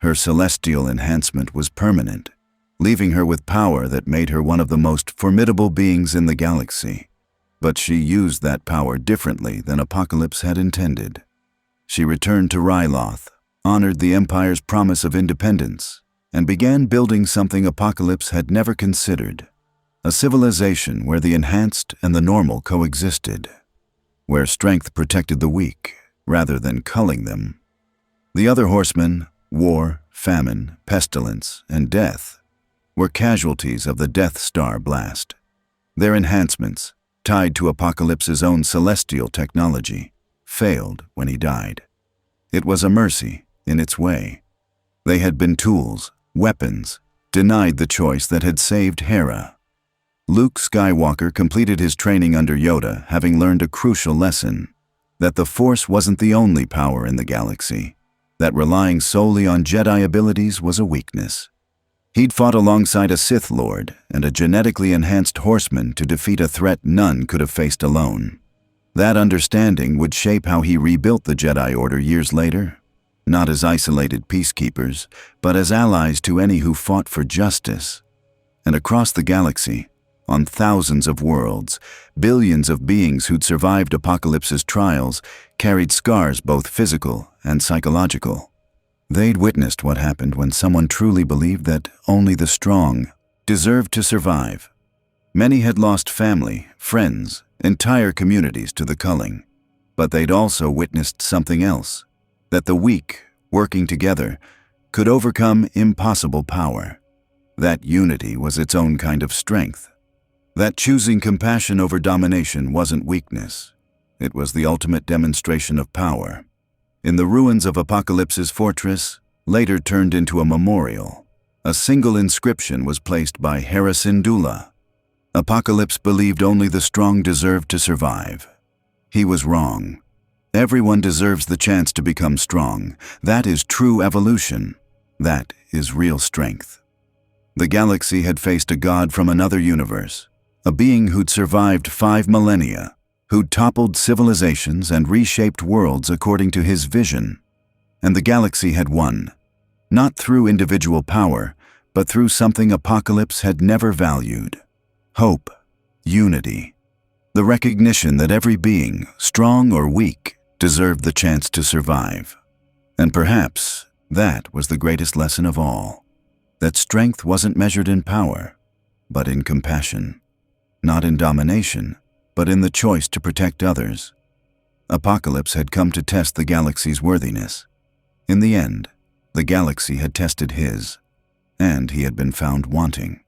Her celestial enhancement was permanent, leaving her with power that made her one of the most formidable beings in the galaxy. But she used that power differently than Apocalypse had intended. She returned to Ryloth, honored the Empire's promise of independence, and began building something Apocalypse had never considered. A civilization where the enhanced and the normal coexisted, where strength protected the weak rather than culling them. The other horsemen, war, famine, pestilence, and death, were casualties of the Death Star blast. Their enhancements, tied to Apocalypse's own celestial technology, failed when he died. It was a mercy in its way. They had been tools, weapons, denied the choice that had saved Hera. Luke Skywalker completed his training under Yoda, having learned a crucial lesson, that the Force wasn't the only power in the galaxy, that relying solely on Jedi abilities was a weakness. He'd fought alongside a Sith Lord and a genetically enhanced horseman to defeat a threat none could have faced alone. That understanding would shape how he rebuilt the Jedi Order years later, not as isolated peacekeepers, but as allies to any who fought for justice. And across the galaxy, on thousands of worlds, billions of beings who'd survived Apocalypse's trials carried scars both physical and psychological. They'd witnessed what happened when someone truly believed that only the strong deserved to survive. Many had lost family, friends, entire communities to the culling, but they'd also witnessed something else, that the weak, working together, could overcome impossible power. That unity was its own kind of strength. That choosing compassion over domination wasn't weakness. It was the ultimate demonstration of power. In the ruins of Apocalypse's fortress, later turned into a memorial, a single inscription was placed by Hera Syndulla. Apocalypse believed only the strong deserved to survive. He was wrong. Everyone deserves the chance to become strong. That is true evolution. That is real strength. The galaxy had faced a god from another universe, a being who'd survived 5 millennia, who'd toppled civilizations and reshaped worlds according to his vision. And the galaxy had won, not through individual power, but through something Apocalypse had never valued: hope, unity, the recognition that every being, strong or weak, deserved the chance to survive. And perhaps that was the greatest lesson of all, that strength wasn't measured in power, but in compassion. Not in domination, but in the choice to protect others. Apocalypse had come to test the galaxy's worthiness. In the end, the galaxy had tested his, and he had been found wanting.